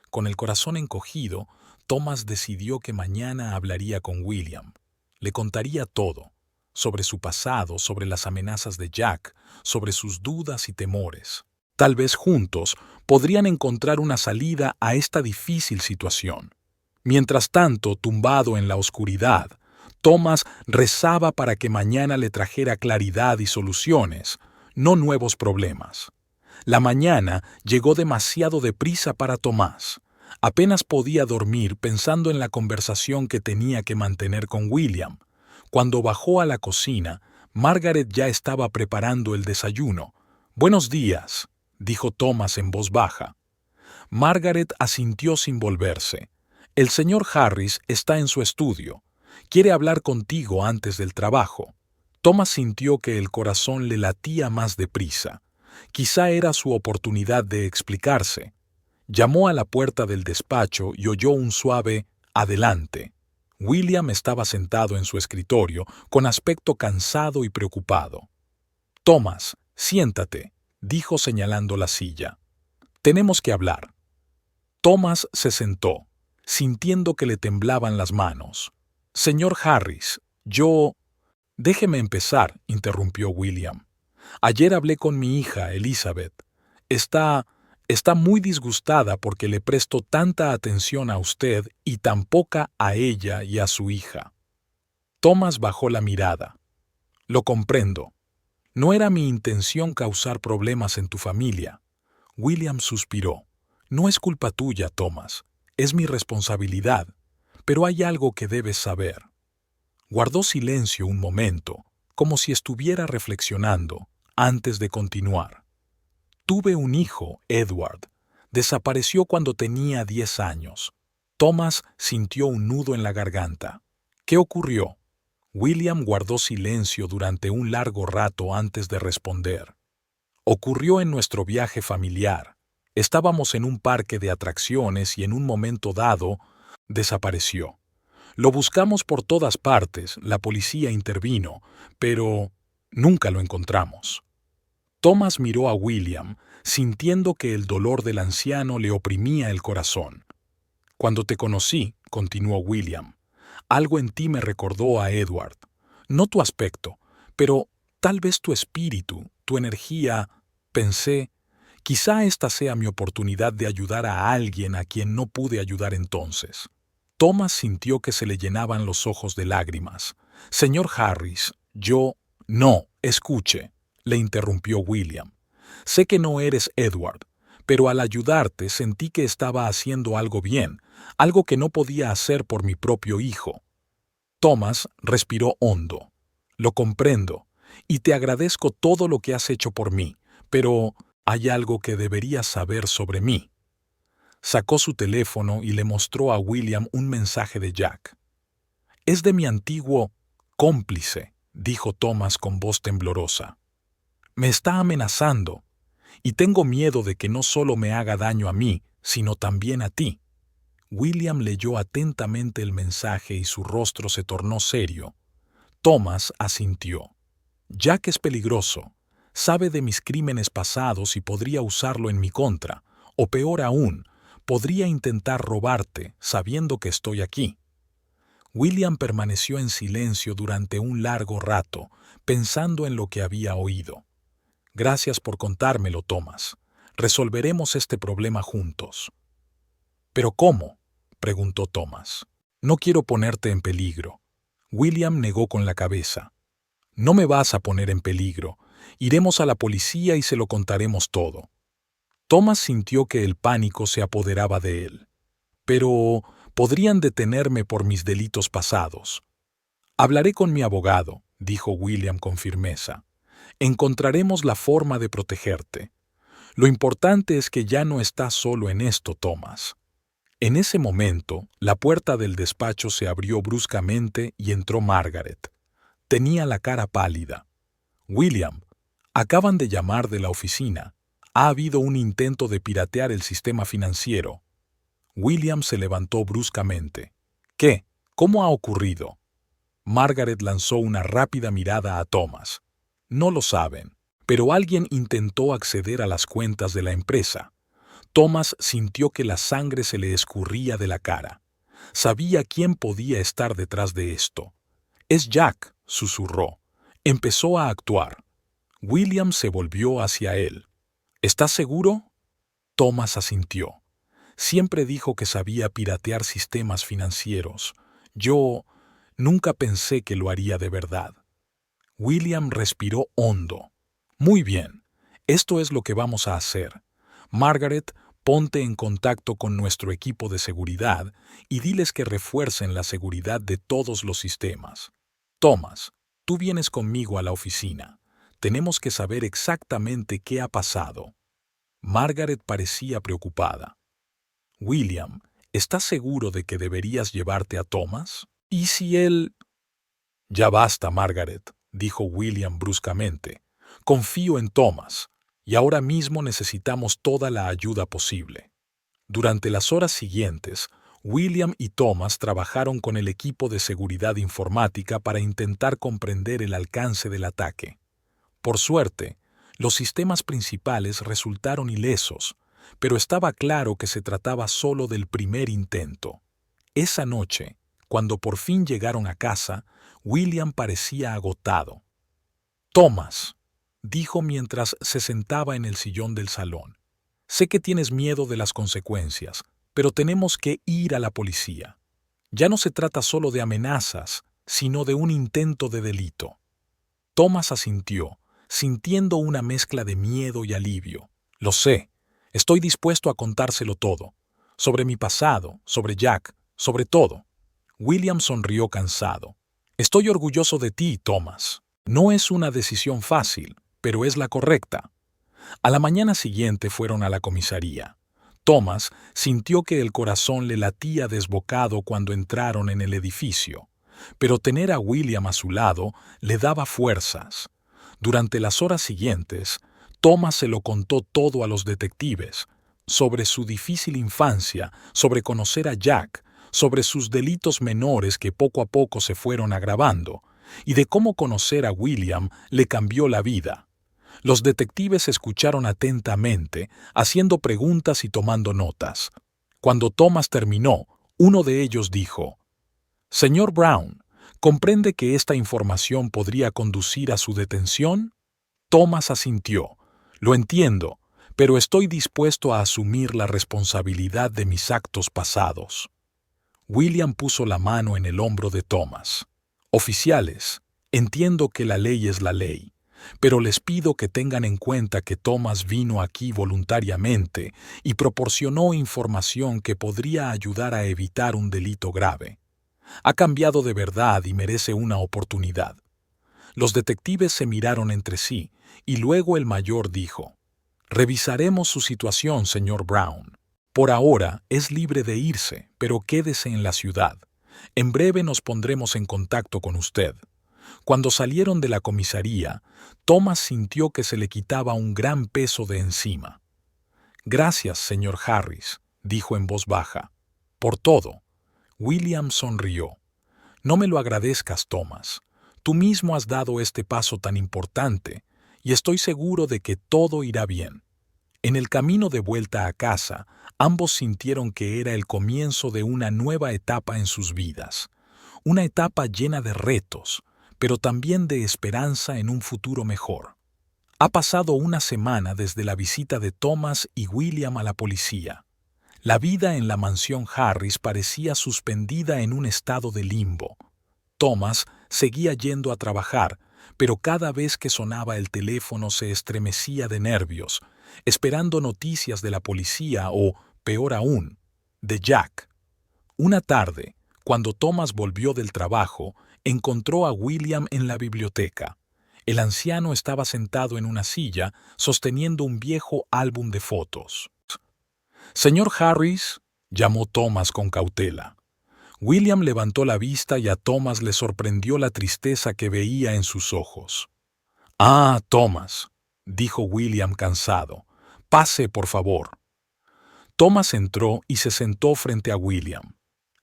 Con el corazón encogido, Thomas decidió que mañana hablaría con William. Le contaría todo, sobre su pasado, sobre las amenazas de Jack, sobre sus dudas y temores. Tal vez juntos podrían encontrar una salida a esta difícil situación. Mientras tanto, tumbado en la oscuridad, Thomas rezaba para que mañana le trajera claridad y soluciones, no nuevos problemas. La mañana llegó demasiado deprisa para Tomás. Apenas podía dormir pensando en la conversación que tenía que mantener con William. Cuando bajó a la cocina, Margaret ya estaba preparando el desayuno. «Buenos días», dijo Thomas en voz baja. Margaret asintió sin volverse. «El señor Harris está en su estudio. Quiere hablar contigo antes del trabajo». Thomas sintió que el corazón le latía más deprisa. Quizá era su oportunidad de explicarse. Llamó a la puerta del despacho y oyó un suave «Adelante». William estaba sentado en su escritorio, con aspecto cansado y preocupado. «Thomas, siéntate», dijo señalando la silla. «Tenemos que hablar». Thomas se sentó, sintiendo que le temblaban las manos. «Señor Harris, yo...» «Déjeme empezar», interrumpió William. «Ayer hablé con mi hija, Elizabeth. Está muy disgustada porque le presto tanta atención a usted y tan poca a ella y a su hija». Thomas bajó la mirada. «Lo comprendo. No era mi intención causar problemas en tu familia». William suspiró. «No es culpa tuya, Thomas. Es mi responsabilidad. Pero hay algo que debes saber». Guardó silencio un momento, como si estuviera reflexionando, antes de continuar. «Tuve un hijo, Edward. Desapareció cuando tenía 10 años». Thomas sintió un nudo en la garganta. «¿Qué ocurrió?». William guardó silencio durante un largo rato antes de responder. «Ocurrió en nuestro viaje familiar. Estábamos en un parque de atracciones y en un momento dado, desapareció. Lo buscamos por todas partes, la policía intervino, pero nunca lo encontramos». Thomas miró a William, sintiendo que el dolor del anciano le oprimía el corazón. «Cuando te conocí», continuó William. Algo en ti me recordó a Edward. No tu aspecto, pero tal vez tu espíritu, tu energía. Pensé, quizá esta sea mi oportunidad de ayudar a alguien a quien no pude ayudar entonces. Thomas sintió que se le llenaban los ojos de lágrimas. Señor Harris, yo... No, escuche, le interrumpió William. Sé que no eres Edward, pero al ayudarte sentí que estaba haciendo algo bien, algo que no podía hacer por mi propio hijo. Thomas respiró hondo. Lo comprendo, y te agradezco todo lo que has hecho por mí, pero hay algo que deberías saber sobre mí. Sacó su teléfono y le mostró a William un mensaje de Jack. Es de mi antiguo cómplice, dijo Thomas con voz temblorosa. Me está amenazando, y tengo miedo de que no solo me haga daño a mí, sino también a ti. William leyó atentamente el mensaje y su rostro se tornó serio. Thomas asintió. Jack es peligroso. Sabe de mis crímenes pasados y podría usarlo en mi contra, o peor aún, podría intentar robarte sabiendo que estoy aquí. William permaneció en silencio durante un largo rato, pensando en lo que había oído. Gracias por contármelo, Thomas. Resolveremos este problema juntos. ¿Pero cómo?, preguntó Thomas. No quiero ponerte en peligro. William negó con la cabeza. No me vas a poner en peligro. Iremos a la policía y se lo contaremos todo. Thomas sintió que el pánico se apoderaba de él. Pero podrían detenerme por mis delitos pasados. Hablaré con mi abogado, dijo William con firmeza. Encontraremos la forma de protegerte. Lo importante es que ya no estás solo en esto, Thomas. En ese momento, la puerta del despacho se abrió bruscamente y entró Margaret. Tenía la cara pálida. William, acaban de llamar de la oficina. Ha habido un intento de piratear el sistema financiero. William se levantó bruscamente. ¿Qué? ¿Cómo ha ocurrido? Margaret lanzó una rápida mirada a Thomas. No lo saben, pero alguien intentó acceder a las cuentas de la empresa. Thomas sintió que la sangre se le escurría de la cara. Sabía quién podía estar detrás de esto. Es Jack, susurró. Empezó a actuar. William se volvió hacia él. ¿Estás seguro? Thomas asintió. Siempre dijo que sabía piratear sistemas financieros. Yo nunca pensé que lo haría de verdad. William respiró hondo. Muy bien, esto es lo que vamos a hacer. Margaret, ponte en contacto con nuestro equipo de seguridad y diles que refuercen la seguridad de todos los sistemas. Thomas, tú vienes conmigo a la oficina. Tenemos que saber exactamente qué ha pasado. Margaret parecía preocupada. William, ¿estás seguro de que deberías llevarte a Thomas? ¿Y si él...? Ya basta, Margaret, dijo William bruscamente. Confío en Thomas, y ahora mismo necesitamos toda la ayuda posible. Durante las horas siguientes, William y Thomas trabajaron con el equipo de seguridad informática para intentar comprender el alcance del ataque. Por suerte, los sistemas principales resultaron ilesos, pero estaba claro que se trataba solo del primer intento. Esa noche, cuando por fin llegaron a casa, William parecía agotado. «Thomas», dijo mientras se sentaba en el sillón del salón, «sé que tienes miedo de las consecuencias, pero tenemos que ir a la policía. Ya no se trata solo de amenazas, sino de un intento de delito». Thomas asintió, sintiendo una mezcla de miedo y alivio. «Lo sé. Estoy dispuesto a contárselo todo. Sobre mi pasado, sobre Jack, sobre todo». William sonrió cansado. «Estoy orgulloso de ti, Thomas. No es una decisión fácil, pero es la correcta». A la mañana siguiente fueron a la comisaría. Thomas sintió que el corazón le latía desbocado cuando entraron en el edificio, pero tener a William a su lado le daba fuerzas. Durante las horas siguientes, Thomas se lo contó todo a los detectives, sobre su difícil infancia, sobre conocer a Jack, sobre sus delitos menores que poco a poco se fueron agravando, y de cómo conocer a William le cambió la vida. Los detectives escucharon atentamente, haciendo preguntas y tomando notas. Cuando Thomas terminó, Uno de ellos dijo: «Señor Brown, ¿comprende que esta información podría conducir a su detención?» Thomas asintió. «Lo entiendo, pero estoy dispuesto a asumir la responsabilidad de mis actos pasados». William puso la mano en el hombro de Thomas. «Oficiales, entiendo que la ley es la ley, pero les pido que tengan en cuenta que Thomas vino aquí voluntariamente y proporcionó información que podría ayudar a evitar un delito grave. Ha cambiado de verdad y merece una oportunidad». Los detectives se miraron entre sí y luego el mayor dijo: «Revisaremos su situación, señor Brown. Por ahora es libre de irse, pero quédese en la ciudad. En breve nos pondremos en contacto con usted». Cuando salieron de la comisaría, Thomas sintió que se le quitaba un gran peso de encima. «Gracias, señor Harris», dijo en voz baja, «por todo». William sonrió. «No me lo agradezcas, Thomas. Tú mismo has dado este paso tan importante, y estoy seguro de que todo irá bien». En el camino de vuelta a casa, ambos sintieron que era el comienzo de una nueva etapa en sus vidas. Una etapa llena de retos, pero también de esperanza en un futuro mejor. Ha pasado una semana desde la visita de Thomas y William a la policía. La vida en la mansión Harris parecía suspendida en un estado de limbo. Thomas seguía yendo a trabajar, pero cada vez que sonaba el teléfono se estremecía de nervios, esperando noticias de la policía o, peor aún, de Jack. Una tarde, cuando Thomas volvió del trabajo, encontró a William en la biblioteca. El anciano estaba sentado en una silla, sosteniendo un viejo álbum de fotos. «Señor Harris», llamó Thomas con cautela. William levantó la vista y a Thomas le sorprendió la tristeza que veía en sus ojos. «Ah, Thomas», dijo William cansado. «Pase, por favor». Thomas entró y se sentó frente a William.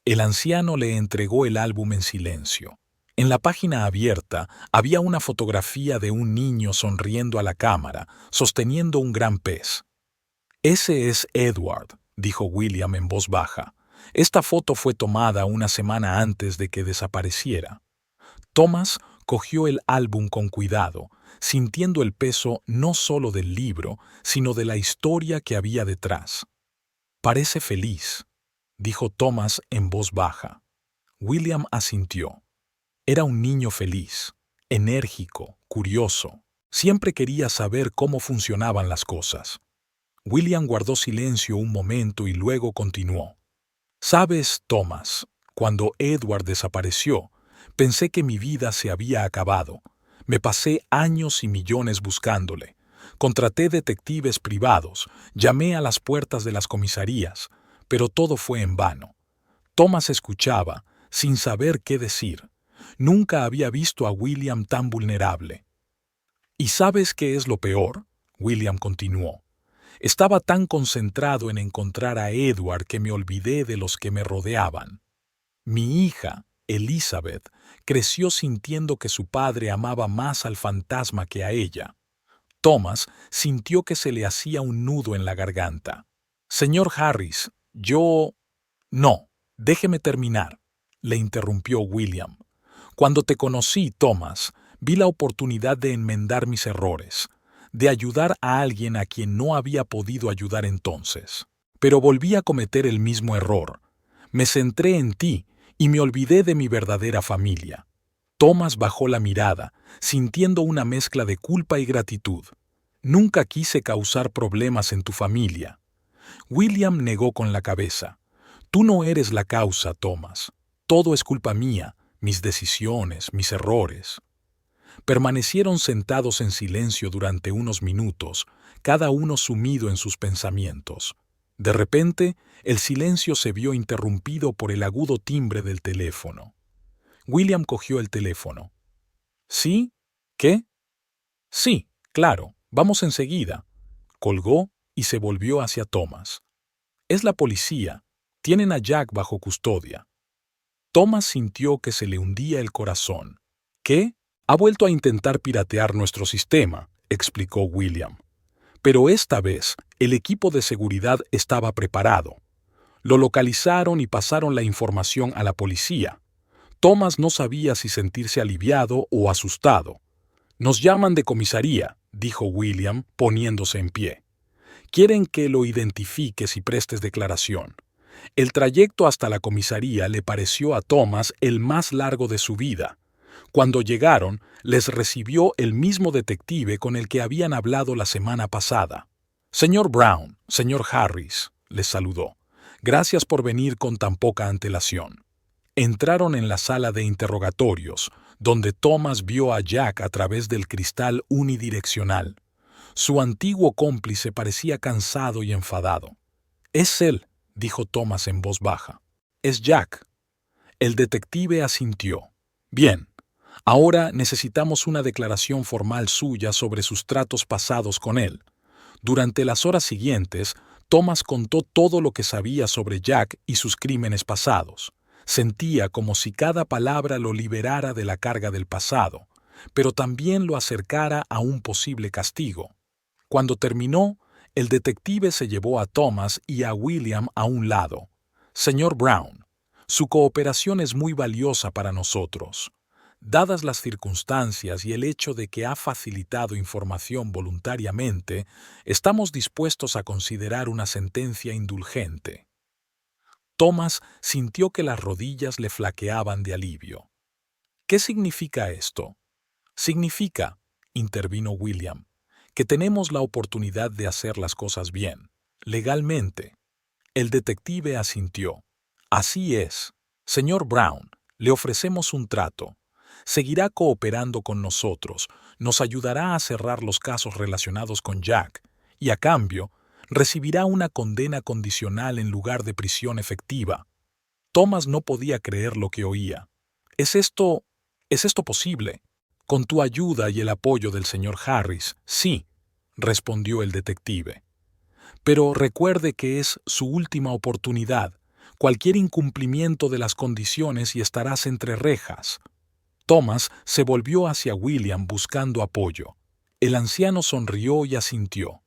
El anciano le entregó el álbum en silencio. En la página abierta había una fotografía de un niño sonriendo a la cámara, sosteniendo un gran pez. «Ese es Edward», dijo William en voz baja. «Esta foto fue tomada una semana antes de que desapareciera». Thomas cogió el álbum con cuidado, sintiendo el peso no solo del libro, sino de la historia que había detrás. «Parece feliz», dijo Thomas en voz baja. William asintió. Era un niño feliz, enérgico, curioso. Siempre quería saber cómo funcionaban las cosas. William guardó silencio un momento y luego continuó. «Sabes, Thomas, cuando Edward desapareció, pensé que mi vida se había acabado. Me pasé años y millones buscándole. Contraté detectives privados, llamé a las puertas de las comisarías, pero todo fue en vano». Thomas escuchaba, sin saber qué decir. Nunca había visto a William tan vulnerable. «¿Y sabes qué es lo peor?», William continuó. «Estaba tan concentrado en encontrar a Edward que me olvidé de los que me rodeaban. Mi hija, Elizabeth, creció sintiendo que su padre amaba más al fantasma que a ella». Thomas sintió que se le hacía un nudo en la garganta. «Señor Harris, yo...» «No, déjeme terminar», le interrumpió William. «Cuando te conocí, Thomas, vi la oportunidad de enmendar mis errores, de ayudar a alguien a quien no había podido ayudar entonces. Pero volví a cometer el mismo error. Me centré en ti y me olvidé de mi verdadera familia». Thomas bajó la mirada, sintiendo una mezcla de culpa y gratitud. «Nunca quise causar problemas en tu familia». William negó con la cabeza. «Tú no eres la causa, Thomas. Todo es culpa mía, mis decisiones, mis errores». Permanecieron sentados en silencio durante unos minutos, cada uno sumido en sus pensamientos. De repente, el silencio se vio interrumpido por el agudo timbre del teléfono. William cogió el teléfono. «¿Sí? ¿Qué?» «Sí, claro, vamos enseguida». Colgó y se volvió hacia Thomas. «Es la policía. Tienen a Jack bajo custodia». Thomas sintió que se le hundía el corazón. «¿Qué? Ha vuelto a intentar piratear nuestro sistema», explicó William. «Pero esta vez el equipo de seguridad estaba preparado. Lo localizaron y pasaron la información a la policía. Thomas no sabía si sentirse aliviado o asustado. «Nos llaman de comisaría», dijo William, poniéndose en pie. «Quieren que lo identifiques y prestes declaración». El trayecto hasta la comisaría le pareció a Thomas el más largo de su vida. Cuando llegaron, les recibió el mismo detective con el que habían hablado la semana pasada. «Señor Brown, señor Harris», les saludó. «Gracias por venir con tan poca antelación». Entraron en la sala de interrogatorios, donde Thomas vio a Jack a través del cristal unidireccional. Su antiguo cómplice parecía cansado y enfadado. «Es él», dijo Thomas en voz baja. «Es Jack». El detective asintió. «Bien, ahora necesitamos una declaración formal suya sobre sus tratos pasados con él». Durante las horas siguientes, Thomas contó todo lo que sabía sobre Jack y sus crímenes pasados. Sentía como si cada palabra lo liberara de la carga del pasado, pero también lo acercara a un posible castigo. Cuando terminó, el detective se llevó a Thomas y a William a un lado. «Señor Brown, su cooperación es muy valiosa para nosotros. Dadas las circunstancias y el hecho de que ha facilitado información voluntariamente, estamos dispuestos a considerar una sentencia indulgente». Thomas sintió que las rodillas le flaqueaban de alivio. «¿Qué significa esto?» «Significa», intervino William, «que tenemos la oportunidad de hacer las cosas bien, legalmente». El detective asintió. «Así es. Señor Brown, le ofrecemos un trato. Seguirá cooperando con nosotros, nos ayudará a cerrar los casos relacionados con Jack, y a cambio, recibirá una condena condicional en lugar de prisión efectiva». Thomas no podía creer lo que oía. ¿Es esto posible? «Con tu ayuda y el apoyo del señor Harris, sí», respondió el detective. «Pero recuerde que es su última oportunidad. Cualquier incumplimiento de las condiciones y estarás entre rejas». Thomas se volvió hacia William buscando apoyo. El anciano sonrió y asintió.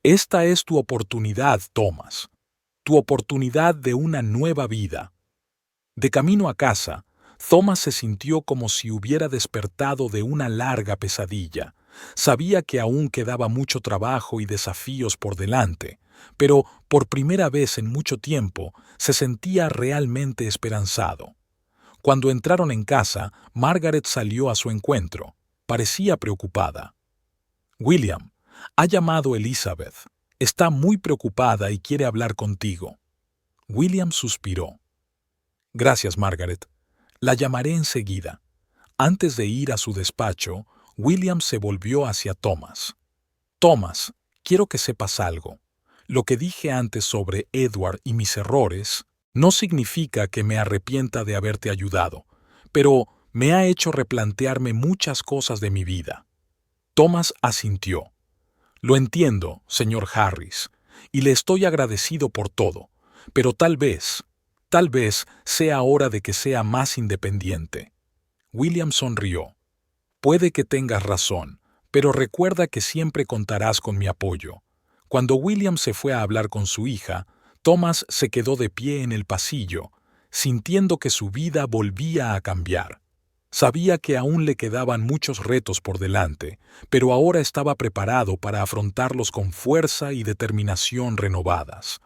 «Esta es tu oportunidad, Thomas. Tu oportunidad de una nueva vida». De camino a casa, Thomas se sintió como si hubiera despertado de una larga pesadilla. Sabía que aún quedaba mucho trabajo y desafíos por delante, pero por primera vez en mucho tiempo se sentía realmente esperanzado. Cuando entraron en casa, Margaret salió a su encuentro. Parecía preocupada. «William, ha llamado Elizabeth. Está muy preocupada y quiere hablar contigo». William suspiró. «Gracias, Margaret. La llamaré enseguida». Antes de ir a su despacho, William se volvió hacia Thomas. «Thomas, quiero que sepas algo. Lo que dije antes sobre Edward y mis errores no significa que me arrepienta de haberte ayudado, pero me ha hecho replantearme muchas cosas de mi vida». Thomas asintió. «Lo entiendo, señor Harris, y le estoy agradecido por todo, pero tal vez sea hora de que sea más independiente». William sonrió. «Puede que tengas razón, pero recuerda que siempre contarás con mi apoyo». Cuando William se fue a hablar con su hija, Thomas se quedó de pie en el pasillo, sintiendo que su vida volvía a cambiar. Sabía que aún le quedaban muchos retos por delante, pero ahora estaba preparado para afrontarlos con fuerza y determinación renovadas.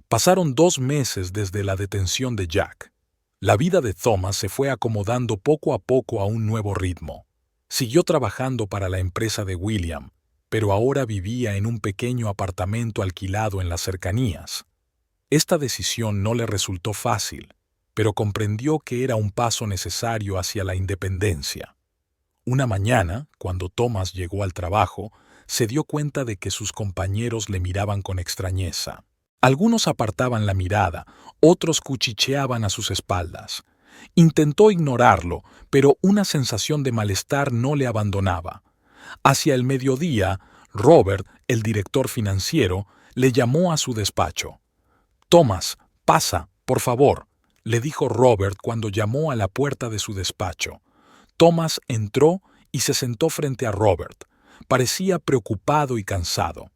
Pasaron 2 meses desde la detención de Jack. La vida de Thomas se fue acomodando poco a poco a un nuevo ritmo. Siguió trabajando para la empresa de William, pero ahora vivía en un pequeño apartamento alquilado en las cercanías. Esta decisión no le resultó fácil, pero comprendió que era un paso necesario hacia la independencia. Una mañana, cuando Thomas llegó al trabajo, se dio cuenta de que sus compañeros le miraban con extrañeza. Algunos apartaban la mirada, otros cuchicheaban a sus espaldas. Intentó ignorarlo, pero una sensación de malestar no le abandonaba. Hacia el mediodía, Robert, el director financiero, le llamó a su despacho. «Thomas, pasa, por favor», le dijo Robert cuando llamó a la puerta de su despacho. Thomas entró y se sentó frente a Robert. Parecía preocupado y cansado.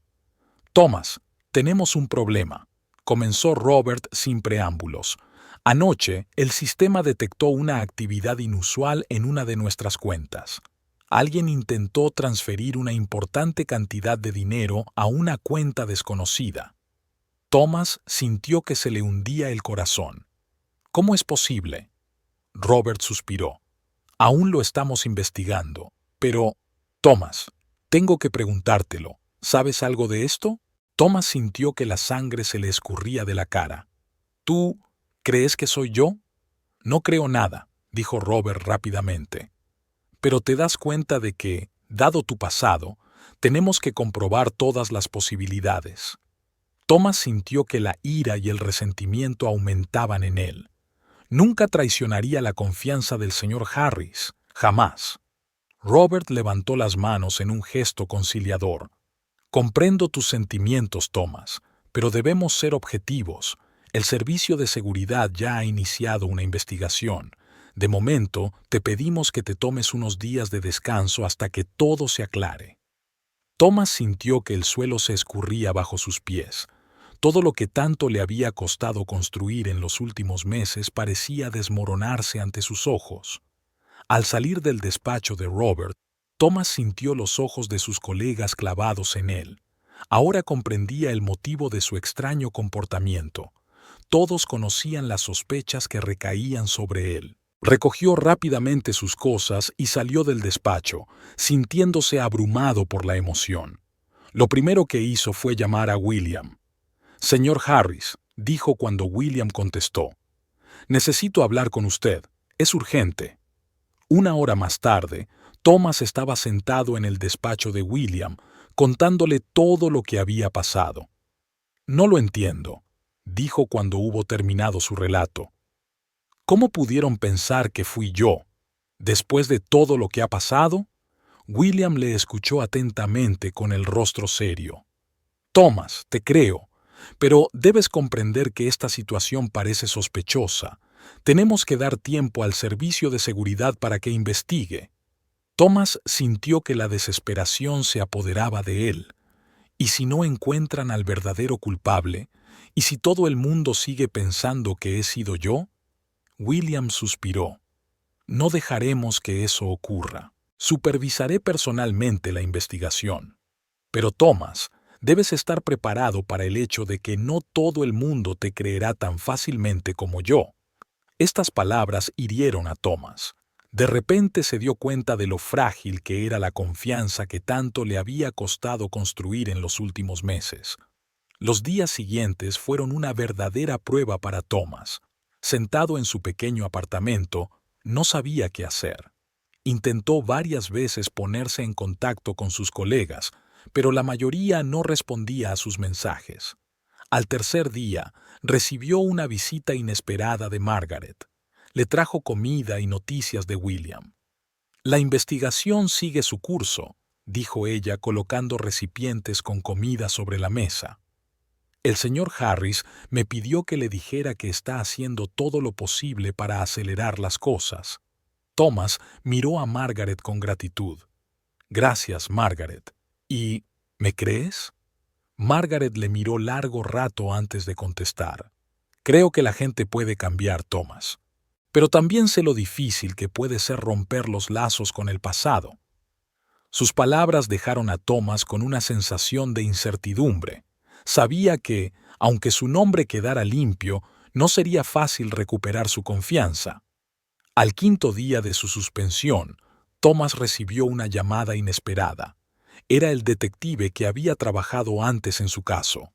«Thomas, tenemos un problema», comenzó Robert sin preámbulos. Anoche, el sistema detectó una actividad inusual en una de nuestras cuentas. Alguien intentó transferir una importante cantidad de dinero a una cuenta desconocida. Thomas sintió que se le hundía el corazón. ¿Cómo es posible? Robert suspiró. Aún lo estamos investigando. Pero, Thomas, tengo que preguntártelo. ¿Sabes algo de esto? Thomas sintió que la sangre se le escurría de la cara. ¿Tú crees que soy yo? No creo nada, dijo Robert rápidamente. Pero te das cuenta de que, dado tu pasado, tenemos que comprobar todas las posibilidades. Thomas sintió que la ira y el resentimiento aumentaban en él. Nunca traicionaría la confianza del señor Harris, jamás. Robert levantó las manos en un gesto conciliador. Comprendo tus sentimientos, Thomas, pero debemos ser objetivos. El Servicio de Seguridad ya ha iniciado una investigación. De momento, te pedimos que te tomes unos días de descanso hasta que todo se aclare. Thomas sintió que el suelo se escurría bajo sus pies. Todo lo que tanto le había costado construir en los últimos meses parecía desmoronarse ante sus ojos. Al salir del despacho de Robert, Thomas sintió los ojos de sus colegas clavados en él. Ahora comprendía el motivo de su extraño comportamiento. Todos conocían las sospechas que recaían sobre él. Recogió rápidamente sus cosas y salió del despacho, sintiéndose abrumado por la emoción. Lo primero que hizo fue llamar a William. «Señor Harris», dijo cuando William contestó. «Necesito hablar con usted. Es urgente». Una hora más tarde, Thomas estaba sentado en el despacho de William, contándole todo lo que había pasado. «No lo entiendo», dijo cuando hubo terminado su relato. «¿Cómo pudieron pensar que fui yo? Después de todo lo que ha pasado». William le escuchó atentamente con el rostro serio. «Thomas, te creo, pero debes comprender que esta situación parece sospechosa. Tenemos que dar tiempo al Servicio de Seguridad para que investigue». Thomas sintió que la desesperación se apoderaba de él. ¿Y si no encuentran al verdadero culpable? ¿Y si todo el mundo sigue pensando que he sido yo? William suspiró. «No dejaremos que eso ocurra. Supervisaré personalmente la investigación. Pero Thomas, debes estar preparado para el hecho de que no todo el mundo te creerá tan fácilmente como yo». Estas palabras hirieron a Thomas. De repente se dio cuenta de lo frágil que era la confianza que tanto le había costado construir en los últimos meses. Los días siguientes fueron una verdadera prueba para Thomas. Sentado en su pequeño apartamento, no sabía qué hacer. Intentó varias veces ponerse en contacto con sus colegas, pero la mayoría no respondía a sus mensajes. Al tercer día, recibió una visita inesperada de Margaret. Le trajo comida y noticias de William. «La investigación sigue su curso», dijo ella colocando recipientes con comida sobre la mesa. «El señor Harris me pidió que le dijera que está haciendo todo lo posible para acelerar las cosas». Thomas miró a Margaret con gratitud. «Gracias, Margaret. ¿Y me crees?» Margaret le miró largo rato antes de contestar. «Creo que la gente puede cambiar, Thomas. Pero también sé lo difícil que puede ser romper los lazos con el pasado». Sus palabras dejaron a Thomas con una sensación de incertidumbre. Sabía que, aunque su nombre quedara limpio, no sería fácil recuperar su confianza. Al quinto día de su suspensión, Thomas recibió una llamada inesperada. Era el detective que había trabajado antes en su caso.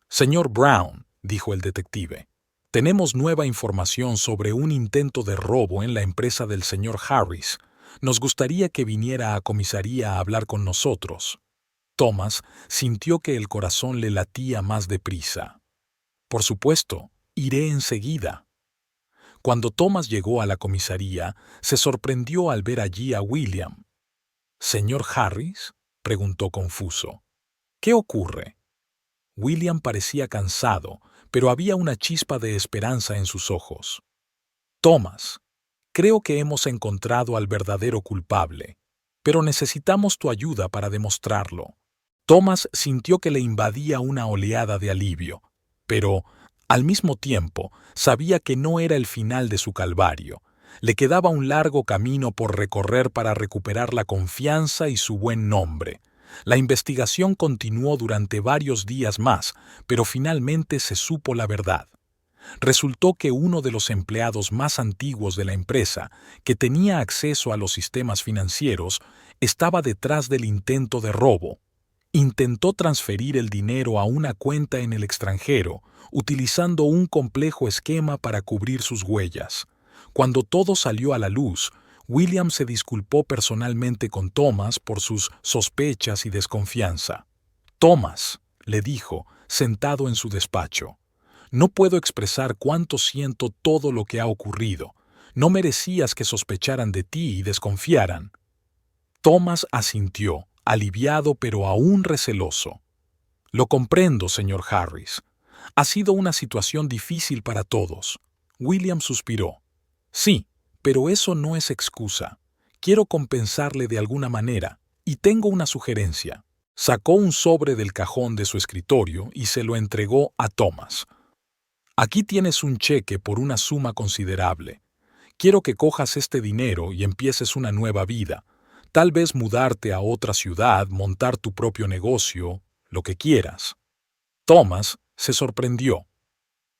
«Señor Brown», dijo el detective, «tenemos nueva información sobre un intento de robo en la empresa del señor Harris. Nos gustaría que viniera a comisaría a hablar con nosotros». Thomas sintió que el corazón le latía más deprisa. «Por supuesto, iré enseguida». Cuando Thomas llegó a la comisaría, se sorprendió al ver allí a William. «¿Señor Harris?», preguntó confuso. «¿Qué ocurre?». William parecía cansado, pero había una chispa de esperanza en sus ojos. «Thomas, creo que hemos encontrado al verdadero culpable, pero necesitamos tu ayuda para demostrarlo». Thomas sintió que le invadía una oleada de alivio, pero, Al mismo tiempo, sabía que no era el final de su calvario. Le quedaba un largo camino por recorrer para recuperar la confianza y su buen nombre. La investigación continuó durante varios días más, pero finalmente se supo la verdad. Resultó que uno de los empleados más antiguos de la empresa, que tenía acceso a los sistemas financieros, estaba detrás del intento de robo. Intentó transferir el dinero a una cuenta en el extranjero, utilizando un complejo esquema para cubrir sus huellas. Cuando todo salió a la luz, William se disculpó personalmente con Thomas por sus sospechas y desconfianza. «Thomas», le dijo, sentado en su despacho, «no puedo expresar cuánto siento todo lo que ha ocurrido. No merecías que sospecharan de ti y desconfiaran». Thomas asintió, aliviado pero aún receloso. «Lo comprendo, señor Harris. Ha sido una situación difícil para todos». William suspiró. «Sí, pero eso no es excusa. Quiero compensarle de alguna manera, y tengo una sugerencia». Sacó un sobre del cajón de su escritorio y se lo entregó a Thomas. «Aquí tienes un cheque por una suma considerable. Quiero que cojas este dinero y empieces una nueva vida. Tal vez mudarte a otra ciudad, montar tu propio negocio, lo que quieras». Thomas se sorprendió.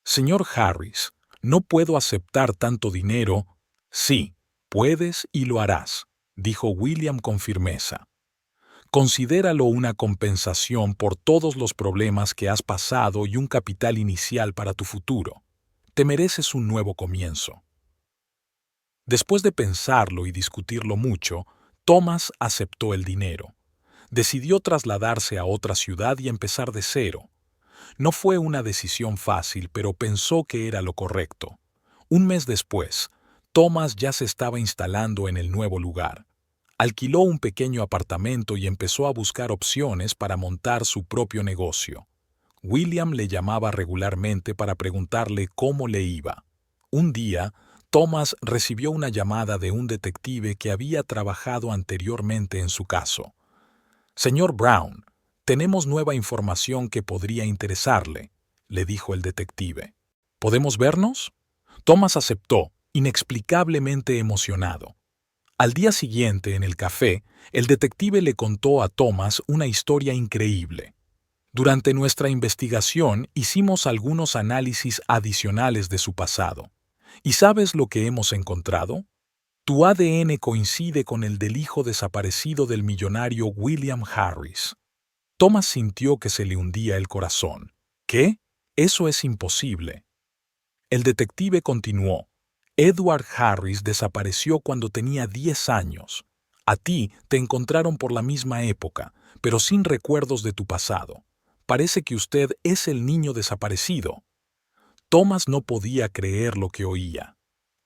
«Señor Harris, no puedo aceptar tanto dinero». «Sí, puedes y lo harás», dijo William con firmeza. «Considéralo una compensación por todos los problemas que has pasado y un capital inicial para tu futuro. Te mereces un nuevo comienzo». Después de pensarlo y discutirlo mucho, Thomas aceptó el dinero. Decidió trasladarse a otra ciudad y empezar de cero. No fue una decisión fácil, pero pensó que era lo correcto. Un mes después, Thomas ya se estaba instalando en el nuevo lugar. Alquiló un pequeño apartamento y empezó a buscar opciones para montar su propio negocio. William le llamaba regularmente para preguntarle cómo le iba. Un día, Thomas recibió una llamada de un detective que había trabajado anteriormente en su caso. «Señor Brown, tenemos nueva información que podría interesarle», le dijo el detective. «¿Podemos vernos?». Thomas aceptó, inexplicablemente emocionado. Al día siguiente, en el café, el detective le contó a Thomas una historia increíble. «Durante nuestra investigación hicimos algunos análisis adicionales de su pasado. ¿Y sabes lo que hemos encontrado? Tu ADN coincide con el del hijo desaparecido del millonario William Harris». Thomas sintió que se le hundía el corazón. «¿Qué? Eso es imposible». El detective continuó. «Edward Harris desapareció cuando tenía 10 años. A ti te encontraron por la misma época, pero sin recuerdos de tu pasado. Parece que usted es el niño desaparecido». Thomas no podía creer lo que oía.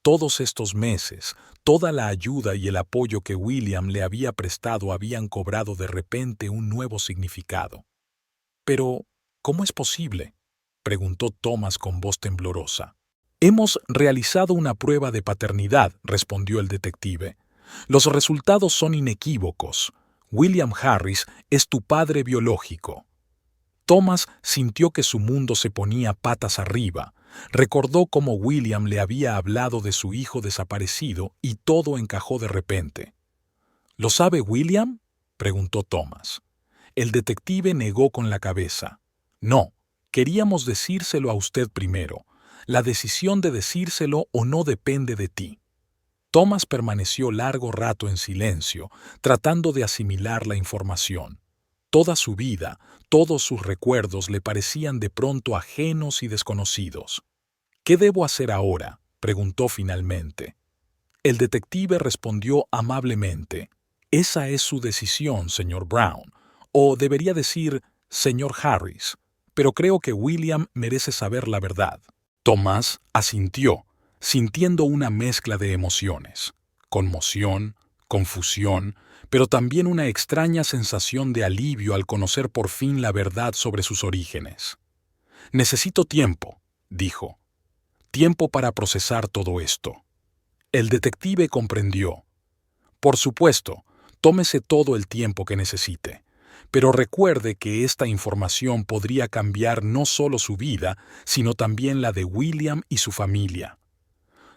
Todos estos meses, toda la ayuda y el apoyo que William le había prestado habían cobrado de repente un nuevo significado. «Pero, ¿cómo es posible?», preguntó Thomas con voz temblorosa. «Hemos realizado una prueba de paternidad», respondió el detective. «Los resultados son inequívocos. William Harris es tu padre biológico». Thomas sintió que su mundo se ponía patas arriba. Recordó cómo William le había hablado de su hijo desaparecido y todo encajó de repente. «¿Lo sabe William?», preguntó Thomas. El detective negó con la cabeza. «No, queríamos decírselo a usted primero. La decisión de decírselo o no depende de ti». Thomas permaneció largo rato en silencio, tratando de asimilar la información. Toda su vida, todos sus recuerdos le parecían de pronto ajenos y desconocidos. «¿Qué debo hacer ahora?», preguntó finalmente. El detective respondió amablemente. «Esa es su decisión, señor Brown, o debería decir, señor Harris, pero creo que William merece saber la verdad». Thomas asintió, sintiendo una mezcla de emociones: conmoción, confusión, pero también una extraña sensación de alivio al conocer por fin la verdad sobre sus orígenes. «Necesito tiempo», dijo. «Tiempo para procesar todo esto». El detective comprendió. «Por supuesto, tómese todo el tiempo que necesite. Pero recuerde que esta información podría cambiar no solo su vida, sino también la de William y su familia.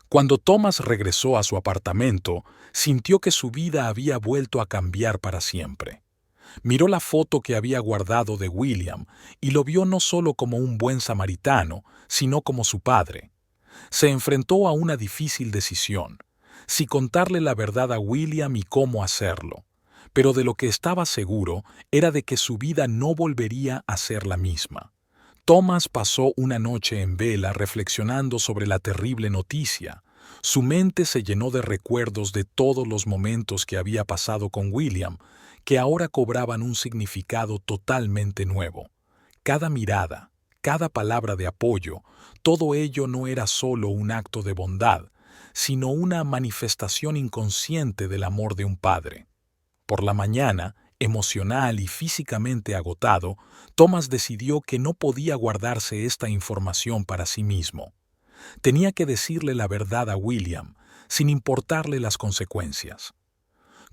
Cuando Thomas regresó a su apartamento, sintió que su vida había vuelto a cambiar para siempre. Miró la foto que había guardado de William y lo vio no solo como un buen samaritano, sino como su padre. Se enfrentó a una difícil decisión: si contarle la verdad a William y cómo hacerlo. Pero de lo que estaba seguro era de que su vida no volvería a ser la misma. Thomas pasó una noche en vela reflexionando sobre la terrible noticia. Su mente se llenó de recuerdos de todos los momentos que había pasado con William, que ahora cobraban un significado totalmente nuevo. Cada mirada, cada palabra de apoyo, todo ello no era solo un acto de bondad, sino una manifestación inconsciente del amor de un padre. Por la mañana, emocional y físicamente agotado, Thomas decidió que no podía guardarse esta información para sí mismo. Tenía que decirle la verdad a William, sin importarle las consecuencias.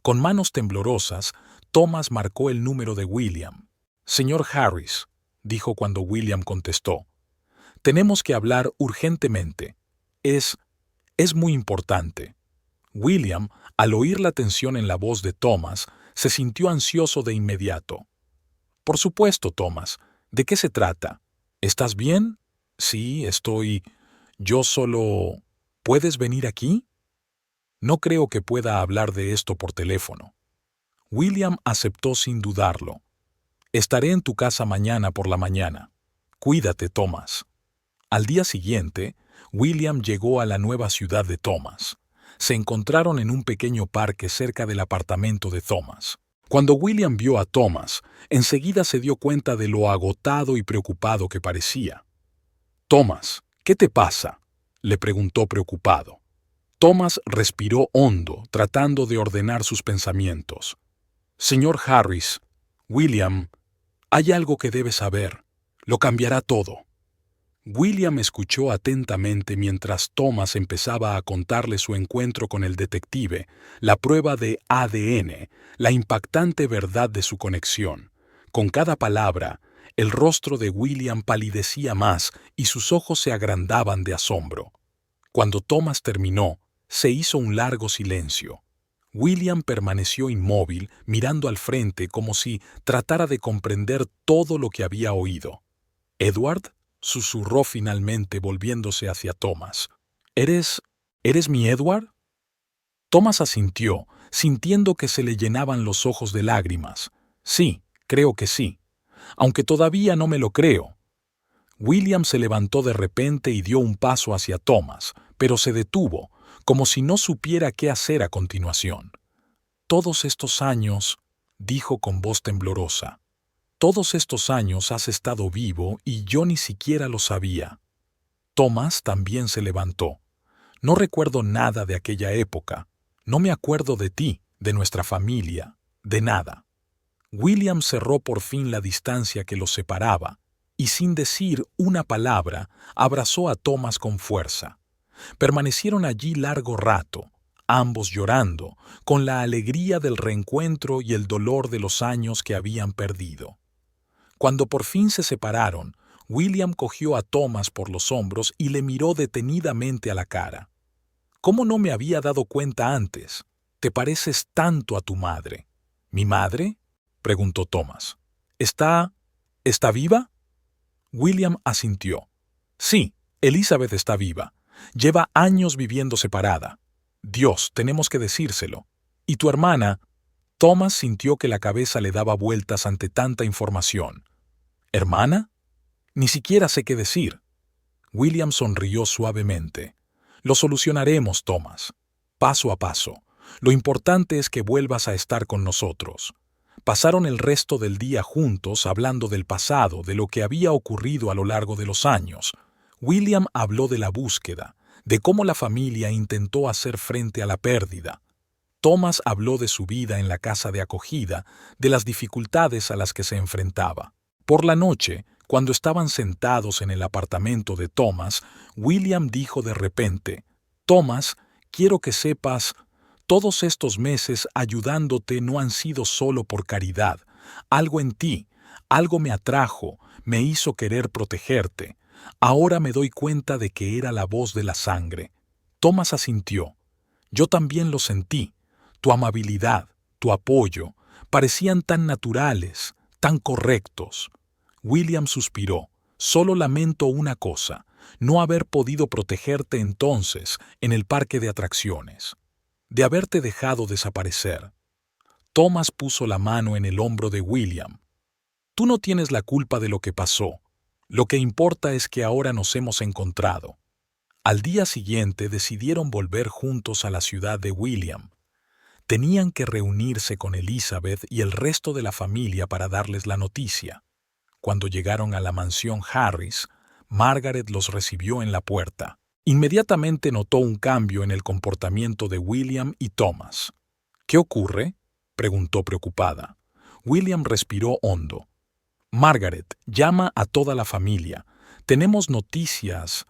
Con manos temblorosas, Thomas marcó el número de William. «Señor Harris», dijo cuando William contestó, «tenemos que hablar urgentemente. Es muy importante». William, al oír la tensión en la voz de Thomas, se sintió ansioso de inmediato. «Por supuesto, Thomas. ¿De qué se trata? ¿Estás bien?» «Sí, estoy... Yo solo... ¿Puedes venir aquí?» «No creo que pueda hablar de esto por teléfono». William aceptó sin dudarlo. «Estaré en tu casa mañana por la mañana. Cuídate, Thomas». Al día siguiente, William llegó a la nueva ciudad de Thomas. Se encontraron en un pequeño parque cerca del apartamento de Thomas. Cuando William vio a Thomas, enseguida se dio cuenta de lo agotado y preocupado que parecía. «Thomas, ¿qué te pasa?», le preguntó preocupado. Thomas respiró hondo, tratando de ordenar sus pensamientos. «Señor Harris, William, hay algo que debe saber. Lo cambiará todo». William escuchó atentamente mientras Thomas empezaba a contarle su encuentro con el detective, la prueba de ADN, la impactante verdad de su conexión. Con cada palabra, el rostro de William palidecía más y sus ojos se agrandaban de asombro. Cuando Thomas terminó, se hizo un largo silencio. William permaneció inmóvil, mirando al frente como si tratara de comprender todo lo que había oído. «¿Edward?», susurró finalmente volviéndose hacia Thomas. ¿Eres mi Edward?» Thomas asintió, sintiendo que se le llenaban los ojos de lágrimas. «Sí, creo que sí. Aunque todavía no me lo creo». William se levantó de repente y dio un paso hacia Thomas, pero se detuvo, como si no supiera qué hacer a continuación. «Todos estos años», dijo con voz temblorosa, «todos estos años has estado vivo y yo ni siquiera lo sabía». Thomas también se levantó. «No recuerdo nada de aquella época. No me acuerdo de ti, de nuestra familia, de nada». William cerró por fin la distancia que los separaba y, sin decir una palabra, abrazó a Thomas con fuerza. Permanecieron allí largo rato, ambos llorando, con la alegría del reencuentro y el dolor de los años que habían perdido. Cuando por fin se separaron, William cogió a Thomas por los hombros y le miró detenidamente a la cara. «¿Cómo no me había dado cuenta antes? Te pareces tanto a tu madre». «¿Mi madre?», preguntó Thomas. ¿Está viva?» William asintió. «Sí, Elizabeth está viva. Lleva años viviendo separada. Dios, tenemos que decírselo. ¿Y tu hermana?» Thomas sintió que la cabeza le daba vueltas ante tanta información. «¿Hermana? Ni siquiera sé qué decir». William sonrió suavemente. «Lo solucionaremos, Thomas. Paso a paso. Lo importante es que vuelvas a estar con nosotros». Pasaron el resto del día juntos hablando del pasado, de lo que había ocurrido a lo largo de los años. William habló de la búsqueda, de cómo la familia intentó hacer frente a la pérdida. Thomas habló de su vida en la casa de acogida, de las dificultades a las que se enfrentaba. Por la noche, cuando estaban sentados en el apartamento de Thomas, William dijo de repente: «Thomas, quiero que sepas, todos estos meses ayudándote no han sido solo por caridad, Algo en ti, algo me atrajo, me hizo querer protegerte. Ahora me doy cuenta de que era la voz de la sangre. Thomas asintió. Yo también lo sentí. Tu amabilidad, tu apoyo, parecían tan naturales, tan correctos. William suspiró. Solo lamento una cosa, no haber podido protegerte entonces en el parque de atracciones, de haberte dejado desaparecer. Thomas puso la mano en el hombro de William. Tú no tienes la culpa de lo que pasó. Lo que importa es que ahora nos hemos encontrado. Al día siguiente decidieron volver juntos a la ciudad de William. Tenían que reunirse con Elizabeth y el resto de la familia para darles la noticia. Cuando llegaron a la mansión Harris, Margaret los recibió en la puerta. Inmediatamente notó un cambio en el comportamiento de William y Thomas. ¿Qué ocurre?, preguntó preocupada. William respiró hondo. Margaret, llama a toda la familia. Tenemos noticias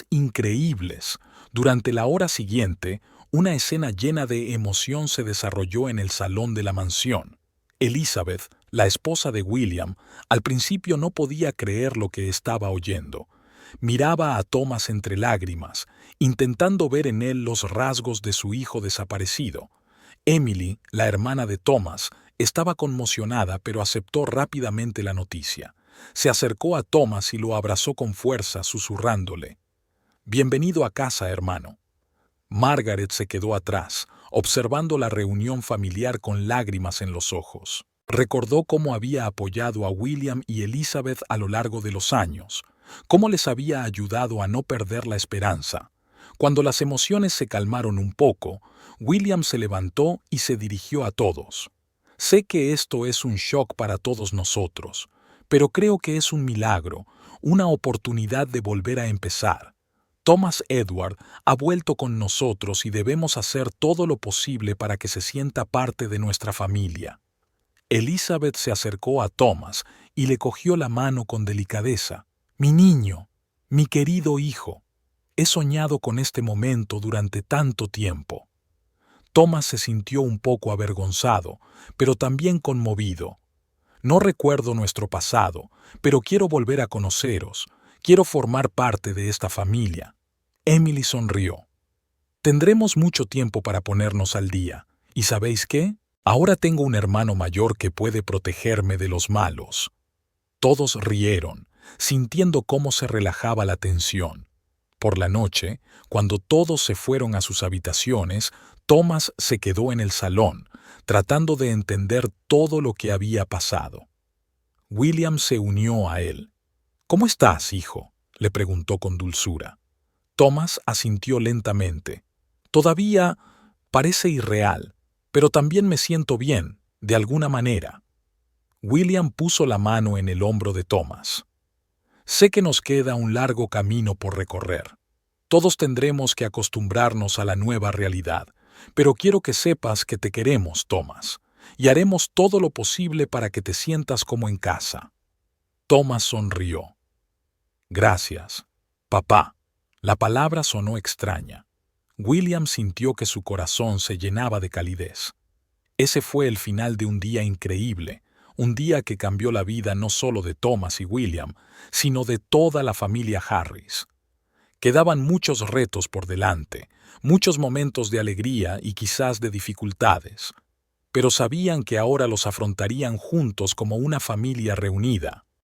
increíbles. Durante la hora siguiente, una escena llena de emoción se desarrolló en el salón de la mansión. Elizabeth, la esposa de William, al principio no podía creer lo que estaba oyendo. Miraba a Thomas entre lágrimas, intentando ver en él los rasgos de su hijo desaparecido. Emily, la hermana de Thomas, estaba conmocionada pero aceptó rápidamente la noticia. Se acercó a Thomas y lo abrazó con fuerza, susurrándole: «Bienvenido a casa, hermano». Margaret se quedó atrás, observando la reunión familiar con lágrimas en los ojos. Recordó cómo había apoyado a William y Elizabeth a lo largo de los años, cómo les había ayudado a no perder la esperanza. Cuando las emociones se calmaron un poco, William se levantó y se dirigió a todos. Sé que esto es un shock para todos nosotros, pero creo que es un milagro, una oportunidad de volver a empezar. Thomas Edward ha vuelto con nosotros y debemos hacer todo lo posible para que se sienta parte de nuestra familia. Elizabeth se acercó a Thomas y le cogió la mano con delicadeza. «Mi niño, mi querido hijo, he soñado con este momento durante tanto tiempo». Thomas se sintió un poco avergonzado, pero también conmovido. «No recuerdo nuestro pasado, pero quiero volver a conoceros. Quiero formar parte de esta familia». Emily sonrió. «Tendremos mucho tiempo para ponernos al día. ¿Y sabéis qué? Ahora tengo un hermano mayor que puede protegerme de los malos». Todos rieron, sintiendo cómo se relajaba la tensión. Por la noche, cuando todos se fueron a sus habitaciones, Thomas se quedó en el salón, tratando de entender todo lo que había pasado. William se unió a él. «¿Cómo estás, hijo?», le preguntó con dulzura. Thomas asintió lentamente. «Todavía parece irreal, pero también me siento bien, de alguna manera». William puso la mano en el hombro de Thomas. «Sé que nos queda un largo camino por recorrer. Todos tendremos que acostumbrarnos a la nueva realidad, pero quiero que sepas que te queremos, Thomas, y haremos todo lo posible para que te sientas como en casa». Thomas sonrió. «Gracias, papá». La palabra sonó extraña. William sintió que su corazón se llenaba de calidez. Ese fue el final de un día increíble, un día que cambió la vida no solo de Thomas y William, sino de toda la familia Harris. Quedaban muchos retos por delante, muchos momentos de alegría y quizás de dificultades, pero sabían que ahora los afrontarían juntos como una familia reunida.